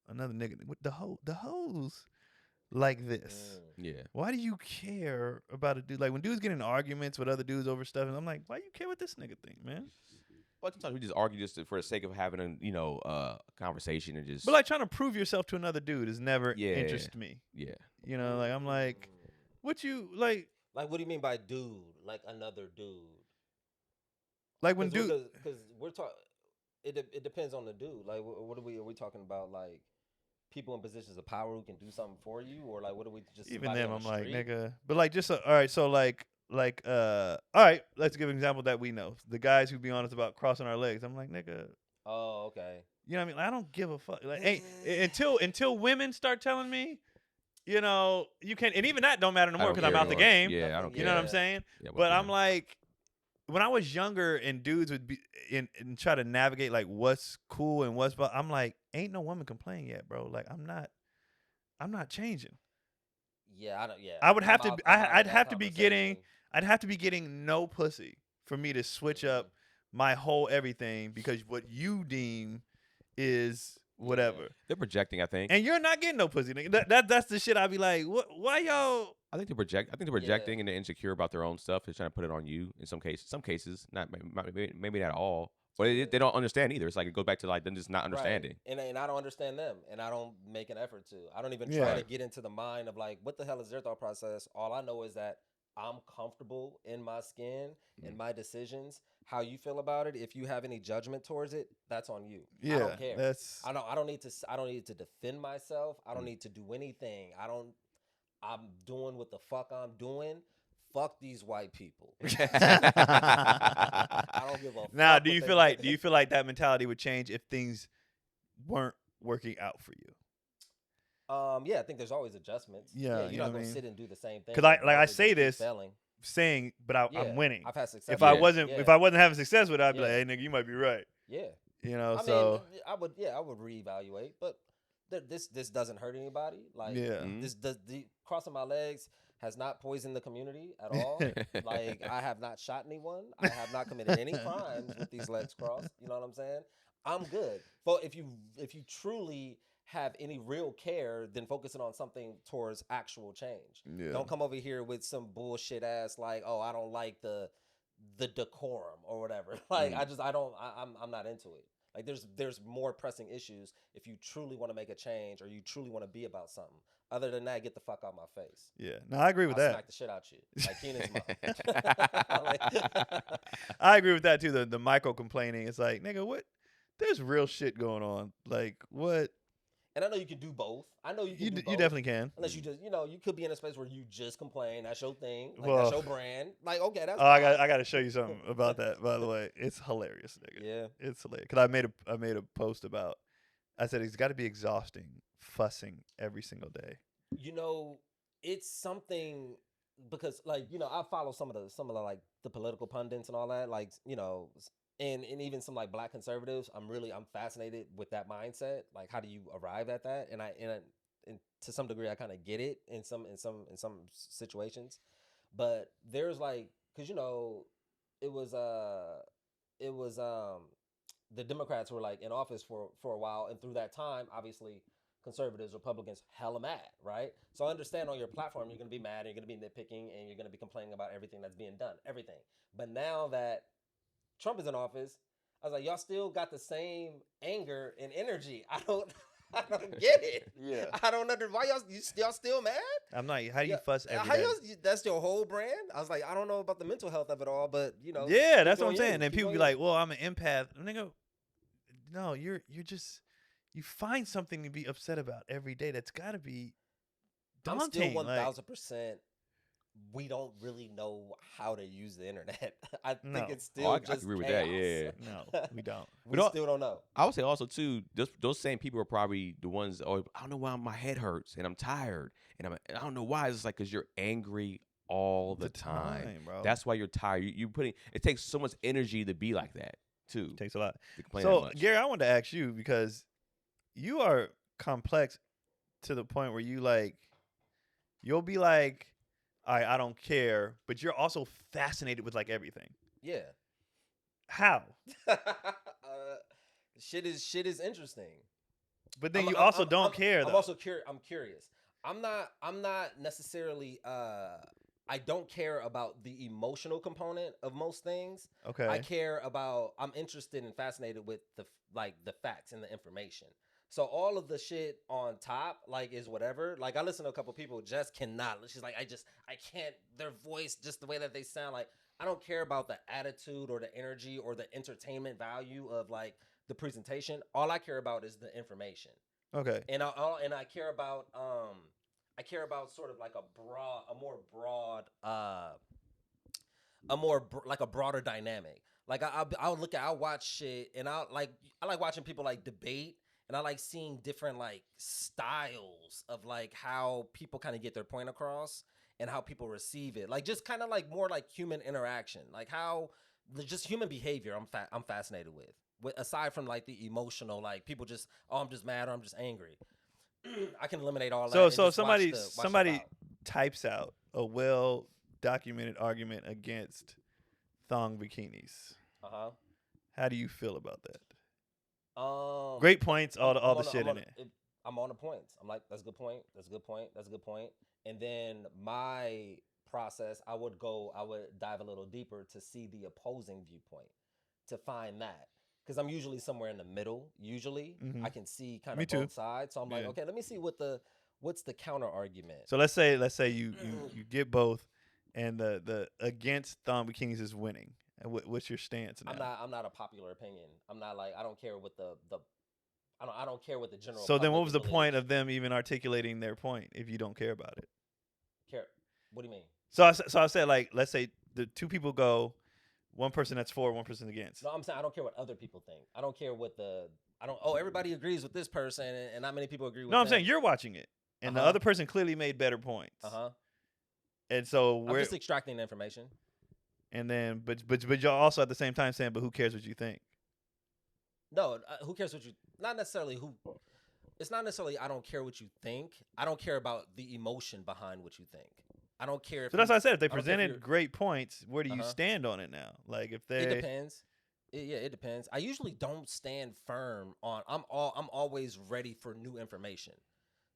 another nigga? What the hoes like this? Yeah. Why do you care about a dude? Like when dudes get in arguments with other dudes over stuff, and I'm like, why you care what this nigga think, man? Well, sometimes we just argue just for the sake of having a conversation and just. But like trying to prove yourself to another dude has never interested me. Yeah. You know, like I'm like, what you like? Like what do you mean by dude? Like another dude? Like when dude? Because we're talking. It depends on the dude. Like what are we talking about? Like people in positions of power who can do something for you, or like what are we just? Even them, I'm like nigga. But like just all right. So like all right, let's give an example that we know. The guys who be honest about crossing our legs. I'm like, nigga. Oh, okay. You know what I mean? Like, I don't give a fuck. Like, until women start telling me, you know, you can, and even that don't matter no more because I'm out the game. Yeah, I don't care. You know what I'm saying? Yeah, but I'm like, when I was younger and dudes would be and try to navigate like what's cool and what's, I'm like, ain't no woman complaining yet, bro. Like, I'm not changing. Yeah, I don't. Yeah, I would have to. I'd have to be getting. I'd have to be getting no pussy for me to switch up my whole everything because what you deem is whatever. They're projecting, I think. And you're not getting no pussy. That's the shit I'd be like, why y'all? I think they're projecting and they're insecure about their own stuff. They're trying to put it on you in some cases. Some cases, not maybe not all. But they don't understand either. It's like it goes back to like them just not understanding. Right. And I don't understand them, and I don't make an effort to. I don't even try to get into the mind of like, what the hell is their thought process? All I know is that I'm comfortable in my skin and my decisions. How you feel about it? If you have any judgment towards it, that's on you. Yeah, I don't care. I don't need to defend myself. I don't need to do anything. I'm doing what the fuck I'm doing. Fuck these white people. I don't give a fuck. Now, do you feel like that mentality would change if things weren't working out for you? Yeah, I think there's always adjustments. Yeah, you're not gonna sit and do the same thing. Because I say this, but I'm winning. I've had success. If I wasn't having success with it, I'd be like, hey nigga, you might be right. Yeah. You know, I so mean, I would reevaluate, but this doesn't hurt anybody. Like this the crossing my legs has not poisoned the community at all. Like I have not shot anyone. I have not committed any crimes with these legs crossed. You know what I'm saying? I'm good. But if you truly have any real care, then focusing on something towards actual change. Yeah. Don't come over here with some bullshit ass like, oh, I don't like the decorum or whatever. Like I'm not into it. Like there's more pressing issues if you truly want to make a change or you truly want to be about something. Other than that, get the fuck out my face. Yeah, no, I agree with I'll that. smack the shit out you, like Keenan's mom. I agree with that too. The micro complaining. It's like, nigga, what? There's real shit going on. Like what? And I know you can do both. I know you can do both. You definitely can. Unless you just, you could be in a space where you just complain. That's your thing. Like, Well, that's your brand. Like, okay, that's. Oh, I got to show you something about that. By the way, it's hilarious, nigga. Yeah, it's hilarious. Cause I made a post about. I said it's got to be exhausting fussing every single day. It's something because, like, I follow some of the like the political pundits and all that, like, and even some like black conservatives. I'm fascinated with that mindset. Like, how do you arrive at that? And to some degree, I kind of get it in some situations, but there's like, cause it was the Democrats were like in office for a while, and through that time, obviously, conservatives, Republicans, hella mad, right? So I understand on your platform, you're gonna be mad, and you're gonna be nitpicking, and you're gonna be complaining about everything that's being done, everything. But now that Trump is in office, I was like, y'all still got the same anger and energy. I don't get it. Yeah. I don't understand why y'all still mad. I'm not. How do you fuss every how day? That's your whole brand. I was like, I don't know about the mental health of it all, but Yeah, that's what I'm saying. You. And people be like, "Well, I'm an empath." And they go, "No, you're just you find something to be upset about every day. That's got to be daunting." I'm still 1000%. We don't really know how to use the internet. I think it's still just I agree with chaos. that. Yeah. No, we don't. We still don't know. I would say also too, those same people are probably the ones. Oh, I don't know why my head hurts and I'm tired and I don't know why. It's like because you're angry all the time, bro. That's why you're tired. You putting it takes so much energy to be like that too. It takes a lot. To complain So that much. Gary, I wanted to ask you because you are complex to the point where you'll be like, all right, I don't care, but you're also fascinated with like everything. Yeah. How? Shit is interesting. But then you also don't care. I'm also curious. I'm curious. I'm not necessarily. I don't care about the emotional component of most things. Okay. I'm interested and fascinated with the facts and the information. So all of the shit on top, like, is whatever. Like, I listen to a couple people just cannot. She's like, I can't. Their voice, just the way that they sound. Like, I don't care about the attitude or the energy or the entertainment value of like the presentation. All I care about is the information. Okay. And I care about sort of like a broader dynamic. Like I'll watch shit and I like watching people like debate. And I like seeing different like styles of like how people kind of get their point across and how people receive it. Like just kind of like more like human interaction, like how just human behavior. I'm fascinated with aside from like the emotional, like people just I'm just mad or I'm just angry. I can eliminate all that. So somebody types out a well documented argument against thong bikinis. How do you feel about that? Great points, all the shit in it. I'm on the points. I'm like, that's a good point. That's a good point. That's a good point. And then my process, I would dive a little deeper to see the opposing viewpoint, to find that. Because I'm usually somewhere in the middle. Usually, I can see kind of both sides. So I'm like, okay, let me see what's the counter argument. So let's say you get both, and the against thong bikinis is winning. What's your stance now? I'm not a popular opinion. I'm not like, I don't care what I don't care what the general. So then, what was the point of them even articulating their point if you don't care about it? Care? What do you mean? So I said, like, let's say the two people go, one person that's for, one person against. No, I'm saying I don't care what other people think. I don't care what everybody agrees with this person and not many people agree with. No, I'm saying you're watching it, and the other person clearly made better points. And so I'm just extracting the information. And then, but y'all also at the same time saying, but who cares what you think? No, who cares what you? Not necessarily who. It's not necessarily I don't care what you think. I don't care about the emotion behind what you think. I don't care. So that's what I said. If they presented great points, where do you stand on it now? Like if they. It depends. It depends. I usually don't stand firm on. I'm always ready for new information.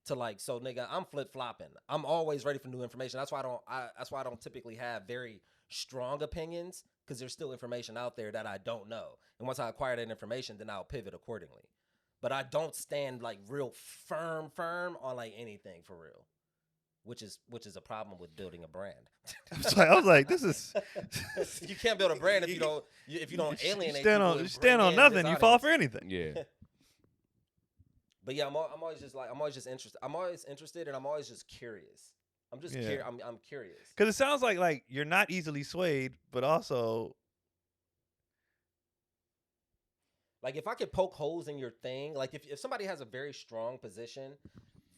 To like, so nigga, I'm flip flopping. I'm always ready for new information. That's why I don't typically have very strong opinions because there's still information out there that I don't know. And once I acquire that information, then I'll pivot accordingly. But I don't stand like real firm on like anything for real, which is a problem with building a brand. I was like, this is you can't build a brand if you don't alienate. You stand on nothing. You fall for anything. Yeah. But yeah, I'm always just interested. I'm always interested, and I'm always just curious. I'm just I'm curious. Because it sounds like you're not easily swayed, but also like if I could poke holes in your thing, like if somebody has a very strong position,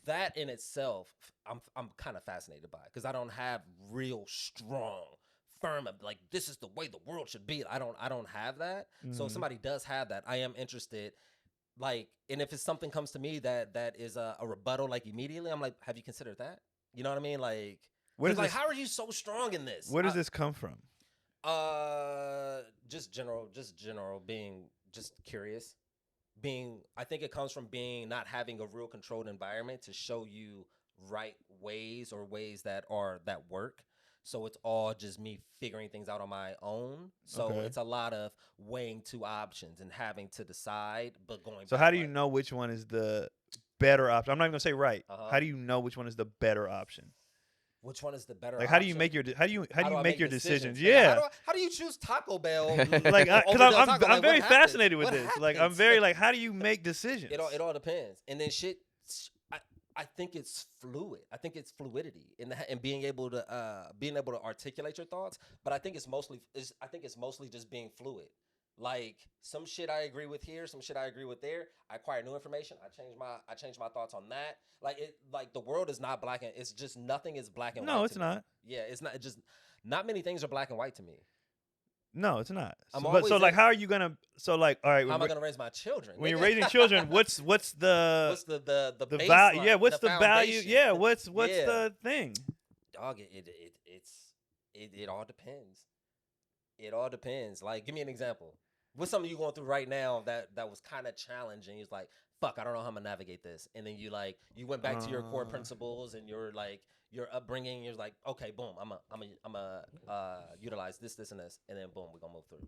that in itself, I'm kind of fascinated by it because I don't have real strong, firm, like this is the way the world should be. I don't have that. So if somebody does have that, I am interested. Like, and if it's something comes to me that is a rebuttal, like immediately, I'm like, have you considered that? You know what I mean? Like, how are you so strong in this? Where does this come from? Just general, being just curious. I think it comes from not having a real controlled environment to show you right ways or ways that work. So it's all just me figuring things out on my own. So it's a lot of weighing two options and having to decide, but going. So how do you know which one is the better option? I'm not even gonna say right. How do you know which one is the better option? Which one is the better? Like, option? how do you make your make your decisions? Like, yeah. How do you choose Taco Bell? Like, because I'm very fascinated with this. Happens? Like, I'm very like, how do you make decisions? It all depends. And then shit. I think it's fluid. I think it's fluidity and being able to articulate your thoughts. But I think it's mostly just being fluid. Like some shit I agree with here, some shit I agree with there. I acquire new information. I change my thoughts on that. Like the world is not black and it's just nothing is black and white. No, it's not. Yeah, it's not. It just not many things are black and white to me. No, it's not. So like, how are you gonna? So like, all right. How am I gonna raise my children? When you're raising children, what's the baseline, value? Yeah, what's the value? foundation? Yeah, what's the thing? Dog, it all depends. It all depends. Like, give me an example. What's something you going through right now that was kind of challenging? It's like, fuck, I don't know how I'm gonna navigate this. And then you went back to your core principles and your upbringing. You're like, okay, boom, I'm a utilize this, and this, and then boom, we're gonna move through.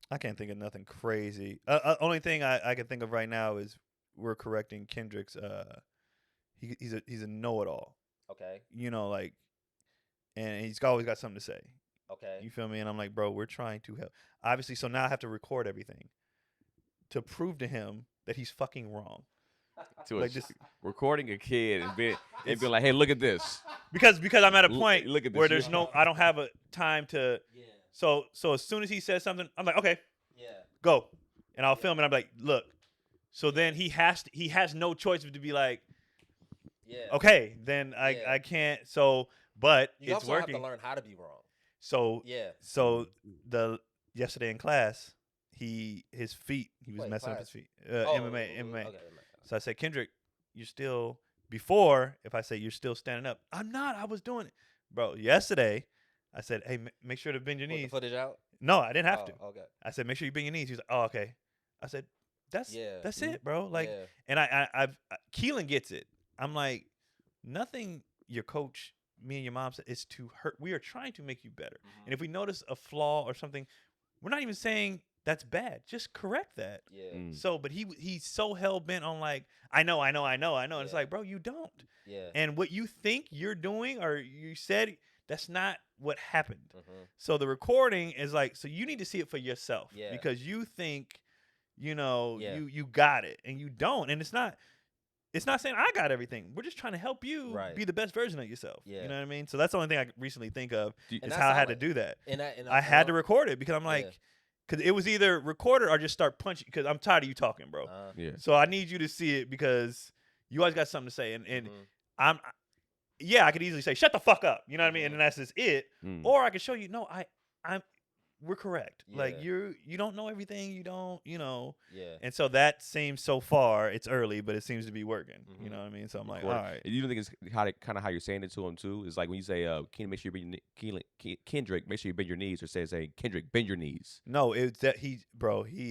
I can't think of nothing crazy. Only thing I can think of right now is we're correcting Kendrick's. He's a know-it-all. Okay. You know, like, and he's always got something to say. Okay. You feel me? And I'm like, bro, we're trying to help. Obviously, so now I have to record everything to prove to him that he's fucking wrong. Like just recording a kid and being like, hey, look at this. Because I'm at a point look at this. where there's I don't have a time to. Yeah. So as soon as he says something, I'm like, okay, yeah, go, and I'll film it. I'm like, look. So then he has no choice but to be like, yeah, okay, then I can't. So, but you it's also working. have to learn how to be wrong. So yeah. So yesterday in class, his feet, he was messing up his feet. MMA. Okay. So I said, Kendrick, you're still, before, if I say you're still standing up, I'm not, I was doing it. Bro, yesterday, I said, hey, make sure to bend your knees. Put the footage out? No, I didn't have to. Okay. I said, make sure you bend your knees. He was like, oh, okay. I said, that's it, bro. Like, and I've Keelan gets it. I'm like, nothing your coach, me and your mom said is to hurt. We are trying to make you better. Mm-hmm. And if we notice a flaw or something, we're not even saying that's bad. Just correct that. Yeah. So, but he's so hell bent on like, I know. And it's like, bro, you don't. Yeah. And what you think you're doing or you said, that's not what happened. Mm-hmm. So the recording is like, so you need to see it for yourself. Yeah. Because you think, you got it and you don't. And it's not saying I got everything. We're just trying to help you be the best version of yourself. Yeah. You know what I mean? So that's the only thing I recently think of is how I had to do that. And I had to record it because I'm like, because it was either record it or just start punching because I'm tired of you talking, bro. So I need you to see it because you always got something to say. And I could easily say, shut the fuck up. You know what I mean? And that's just it. Or I could show you, no, we're correct. Yeah. Like you don't know everything. You don't, Yeah. And so that seems so far, it's early, but it seems to be working. Mm-hmm. You know what I mean? So I'm like, all right. You don't think it's how you're saying it to him too? It's like when you say, Kendrick, make sure you bend your knees, or say, Kendrick, bend your knees. No, it's that he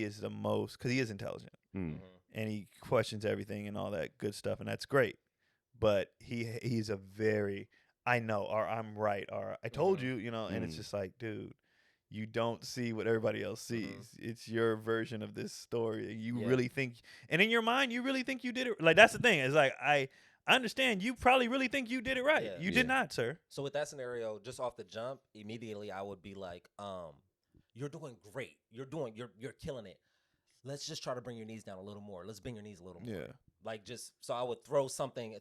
is the most, because he is intelligent and he questions everything and all that good stuff, and that's great. But he's a very, I know, or I'm right, or I told you, you know, and it's just like, dude, you don't see what everybody else sees. It's your version of this story. You really think, and in your mind, you really think you did it. Like, that's the thing. It's like, I understand you probably really think you did it right. You did not, sir. So with that scenario, just off the jump, immediately I would be like, you're doing great. You're killing it. Let's just try to bring your knees down a little more. Let's bring your knees a little more. Yeah. Like, just so I would throw something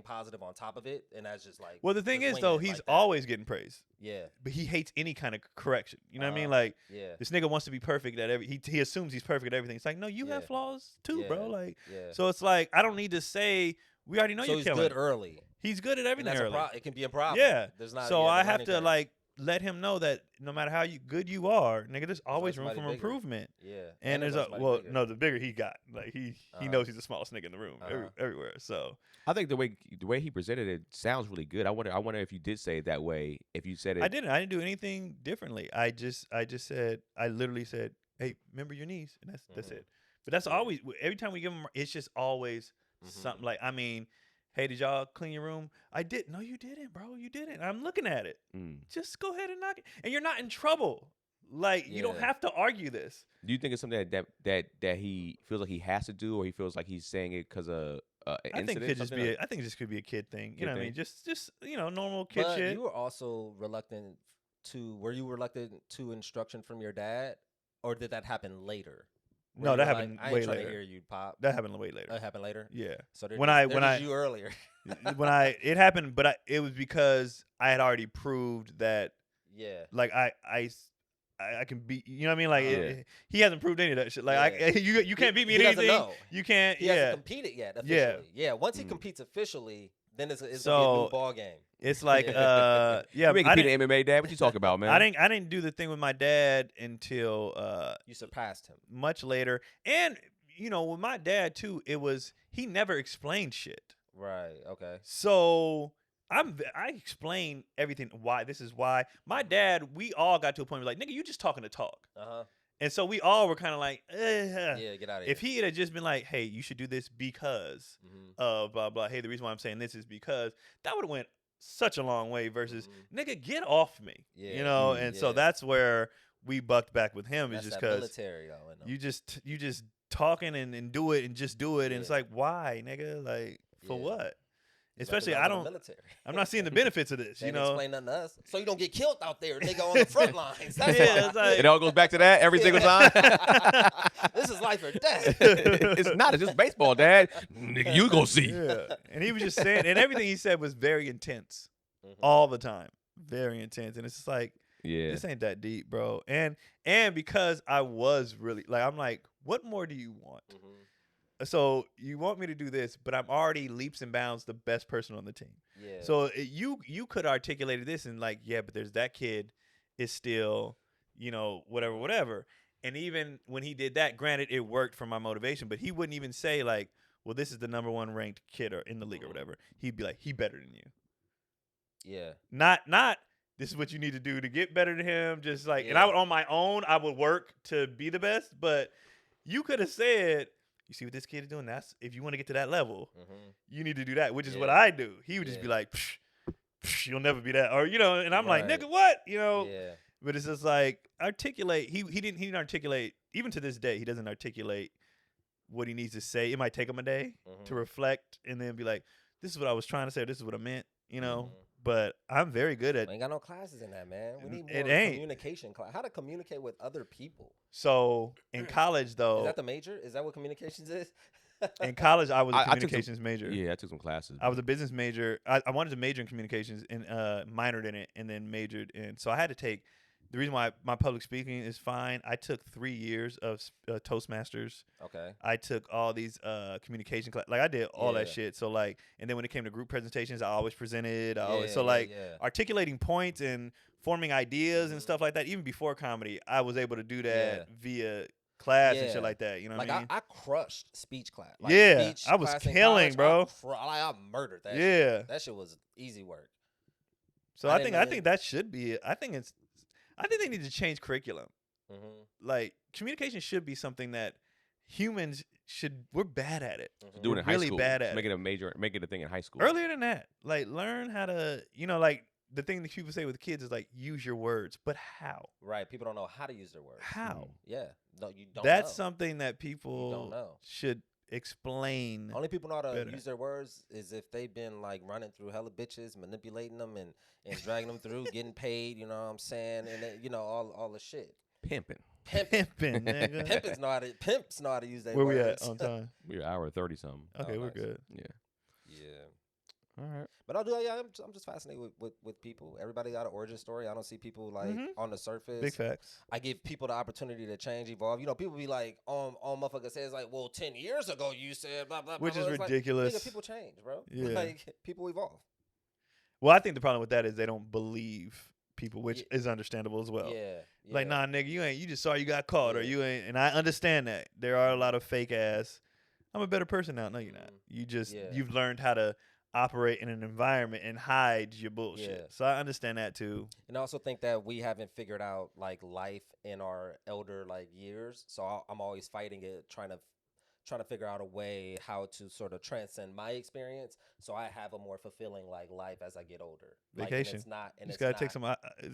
positive on top of it, and that's just like. Well, the thing is, though, he's always getting praise. Yeah. But he hates any kind of correction. You know what I mean? Like, this nigga wants to be perfect at he assumes he's perfect at everything. It's like, no, you have flaws too, bro. Like, so it's like, I don't need to say, we already know you're killing. So he's good early. He's good at everything early. It can be a problem. Yeah. There's not. So I have to like let him know that no matter how good you are, nigga, there's always room for improvement. Yeah. And there's the bigger he got, like he knows he's the smallest nigga in the room everywhere. So I think the way he presented it sounds really good. I wonder if you did say it that way. If you said it, I didn't do anything differently. I just said, I literally said, hey, remember your knees, and that's it. But that's always, every time we give him, it's just always something like, I mean, hey, did y'all clean your room? I did. No, you didn't, bro. You didn't. I'm looking at it. Just go ahead and knock it. And you're not in trouble. Like, you don't have to argue this. Do you think it's something that he feels like he has to do, or he feels like he's saying it because of I think it just could be a kid thing. You know what I mean? Just normal kid but shit. You were also reluctant to instruction from your dad, or did that happen later? No, that happened I way ain't trying later. to hear you pop. That happened way later. That happened later. Yeah. So when I you earlier. it happened, but it was because I had already proved that. Yeah. Like I can beat. You know what I mean? Like he hasn't proved any of that shit. Like you can't beat me in anything. Know. You can't. He hasn't competed yet officially. Yeah. Once he competes officially, then it's gonna be a new ball game. It's like you ain't competing in MMA, Dad. What you talking about, man? I didn't do the thing with my dad until you surpassed him much later. And with my dad too, it was he never explained shit. Right. Okay. So I explain everything. Why this is why my dad. We all got to a point where like, nigga, you just talking to talk. And so we all were kind of like, yeah, get out of here. If he had just been like, hey, you should do this because of blah blah. Hey, the reason why I'm saying this is because that would have went such a long way versus nigga, get off me. Yeah. And so that's where we bucked back with him. Is just because military though. You just talking and do it and just do it and it's like, why, nigga? Like for what? Especially I'm not seeing the benefits of this. Explain nothing to us, so you don't get killed out there, nigga, on the front lines. That's it's like, it all goes back to that every single time. This is life or death. It's not. It's just baseball, Dad. Nigga, you go see. Yeah. And he was just saying, and everything he said was very intense, all the time, very intense. And it's just like, this ain't that deep, bro. And because I was really like, I'm like, what more do you want? So you want me to do this, but I'm already leaps and bounds the best person on the team. Yeah. So you could articulate this and like, yeah, but there's that kid is still, whatever. And even when he did that, granted, it worked for my motivation, but he wouldn't even say like, well, this is the number 1 ranked kid or in the league or whatever. He'd be like, he better than you. Yeah. Not this is what you need to do to get better than him. Just like, and I would on my own, I would work to be the best, but you could have said, you see what this kid is doing? That's if you want to get to that level, you need to do that, which is what I do. He would just be like, psh, you'll never be that, or and I'm like, nigga, what? Yeah. But it's just like articulate. He didn't articulate. Even to this day, he doesn't articulate what he needs to say. It might take him a day to reflect and then be like, this is what I was trying to say. Or this is what I meant. But I'm very good at. We ain't got no classes in that, man. We need more communication class. How to communicate with other people. So in college, though, is that the major? Is that what communications is? In college, I was a communications major. Yeah, I took some classes. I was a business major. I wanted to major in communications and minored in it, and then majored in. So I had to take. The reason why my public speaking is fine, I took 3 years of Toastmasters. Okay. I took all these communication classes. Like, I did all that shit. So, like, and then when it came to group presentations, I always presented. Articulating points and forming ideas and stuff like that, even before comedy, I was able to do that via class and shit like that. You know what I mean? I crushed speech class. Speech I was killing, bro. I murdered that shit. Yeah. That shit was easy work. So I think that should be it. I think they need to change curriculum. Like, communication should be something that humans we're bad at it. Mhm. Do it We're in high really school. bad Just at make it. make it a thing in high school. Earlier than that, like learn how to, like the thing that people say with kids is like use your words, but how? Right. People don't know how to use their words. How? Yeah. No, you don't That's know. something that You don't people know. should explain. Only people know how to better. use their words is if they've been like running through hella bitches, manipulating them and dragging them through, getting paid, you know what I'm saying? And then, all the shit. Pimping. Pimping. Pimping, nigga. Pimps know how to use their Where words. we at on time? We're hour 30 something. Okay, Oh, we're nice. good. Yeah. Yeah. All right. But I'm just fascinated with people. Everybody got an origin story. I don't see people like on the surface. Big facts. I give people the opportunity to change, evolve. People be like, on motherfucker says like, well, 10 years ago you said blah blah blah. Which is It's like, ridiculous. nigga, people change, bro. Yeah. Like people evolve. Well, I think the problem with that is they don't believe people, which Yeah. is understandable as well. Yeah. Like, nah, nigga, you just saw you got caught, or Yeah. you ain't. And I understand that there are a lot of fake ass. I'm a better person now. No, you're not. Yeah. You've learned how to operate in an environment and hide your bullshit. Yeah. So I understand that too. And I also think that we haven't figured out like life in our elder like years. So I'm always fighting it, trying to figure out a way how to sort of transcend my experience, so I have a more fulfilling like life as I get older. Vacation. Like, and it's not. And You just it's gotta not, take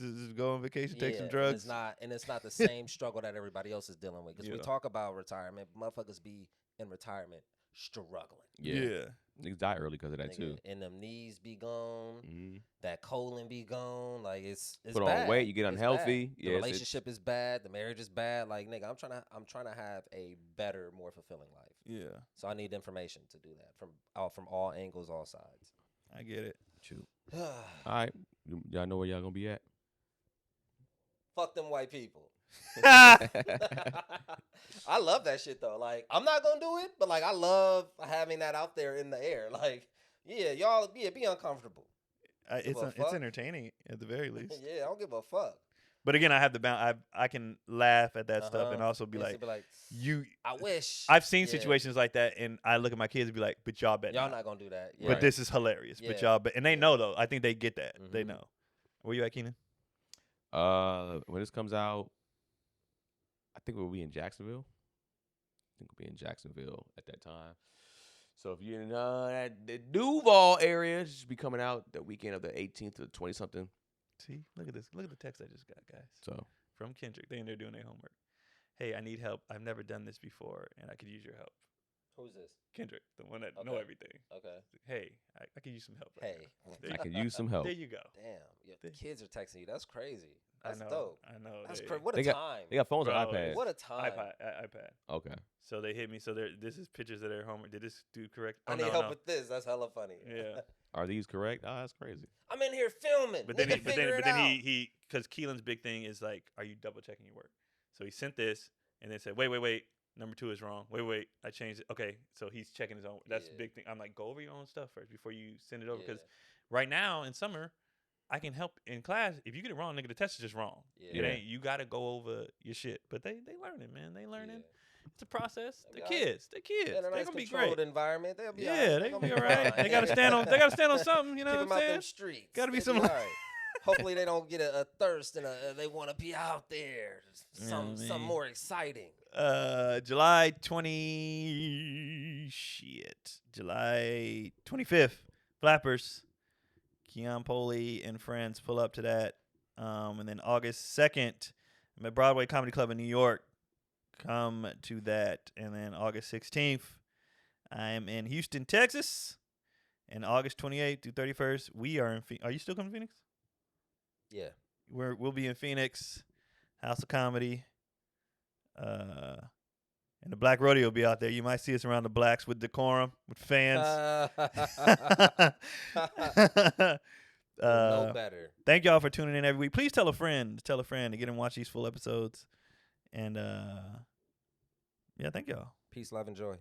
some. Just go on vacation, take some yeah, drugs. And it's not the same struggle that everybody else is dealing with. Because we Yeah. talk about retirement, motherfuckers be in retirement struggling. Yeah. Niggas die early because of that Nigga, too. and them knees be gone, Mm-hmm. that colon be gone. Like it's Put bad. on weight, you get It's unhealthy. bad. The Yeah, it's- relationship is bad. The marriage is bad. Like nigga, I'm trying to have a better, more fulfilling life. Yeah, So I need information to do that from all angles, all sides. I get it. Shoot. All right. Y'all know where y'all gonna be at. Fuck them white people. I love that shit though. Like I'm not gonna do it, but like I love having that out there in the air. Like yeah, y'all be uncomfortable. It's a fuck. it's entertaining at the very least. Yeah, I don't give a fuck. But again, I have the bound. I can laugh at that stuff and also be And like, to be like, you. I wish. I've seen Yeah. situations like that, and I look at my kids and be like, "But y'all bet Y'all not. not gonna do that. Yeah. But this is hilarious. But Yeah. y'all bet." And they know though. I think they get that. They Mhm. know. Where you at, Keenan? When this comes out, I think we'll be in Jacksonville. At that time. So if you're in the Duval area, it should be coming out the weekend of the 18th to 20 something. See, look at this. Look at the text I just got, guys. So From Kendrick. They in there doing their homework. Hey, I need help. I've never done this before, and I could use your help. Who's this? Kendrick, the one that know Okay. everything. Okay. Hey, I could use some help. Right Hey. now. There I you- could use some help. There you go. Damn. Your They- kids are texting you. That's crazy. That's I know. dope. I know. That's they- crazy. What They a got- time. They got phones Bro, and iPads. What a time. iPad. Okay. So they hit me. So this is pictures of their homework. Did this do correct? I Oh, need no, help no. with this. That's hella funny. Yeah. Are these correct? Oh, that's crazy. I'm in here filming. But then, Nigga, figure it out. he, because Keelan's big thing is like, are you double checking your work? So he sent this and then said, wait, number 2 is wrong. Wait, I changed it. Okay, so he's checking his own. That's the Yeah. big thing. I'm like, go over your own stuff first before you send it over. Yeah. Because right now in summer, I can help in class. If you get it wrong, nigga, the test is just wrong. Yeah. It ain't. You got to go over your shit. But they learning, man. They learning. Yeah. It's a process. They'll They're be all right. kids. They're kids. In a They're nice gonna be controlled great. environment. They'll be all Yeah, right. they gonna be fine. alright. They gotta stand on. They gotta stand on something. You know Keep what them I'm out saying? them streets. Gotta be They some- all right. Hopefully they don't get a thirst and they want to be out there. Some man. more exciting. July 25th, Flappers, Keon Poley and friends pull up to that. And then August 2nd, I'm at Broadway Comedy Club in New York. Come to that. And then August 16th, I am in Houston, Texas. And August 28th through 31st, we are in Phoenix. Are you still coming to Phoenix? Yeah. We'll be in Phoenix, House of Comedy. And the Black Rodeo will be out there. You might see us around the Blacks with decorum, with fans. No better. Thank y'all for tuning in every week. Please tell a friend to get them watch these full episodes. And yeah, thank y'all. Peace, love, and joy.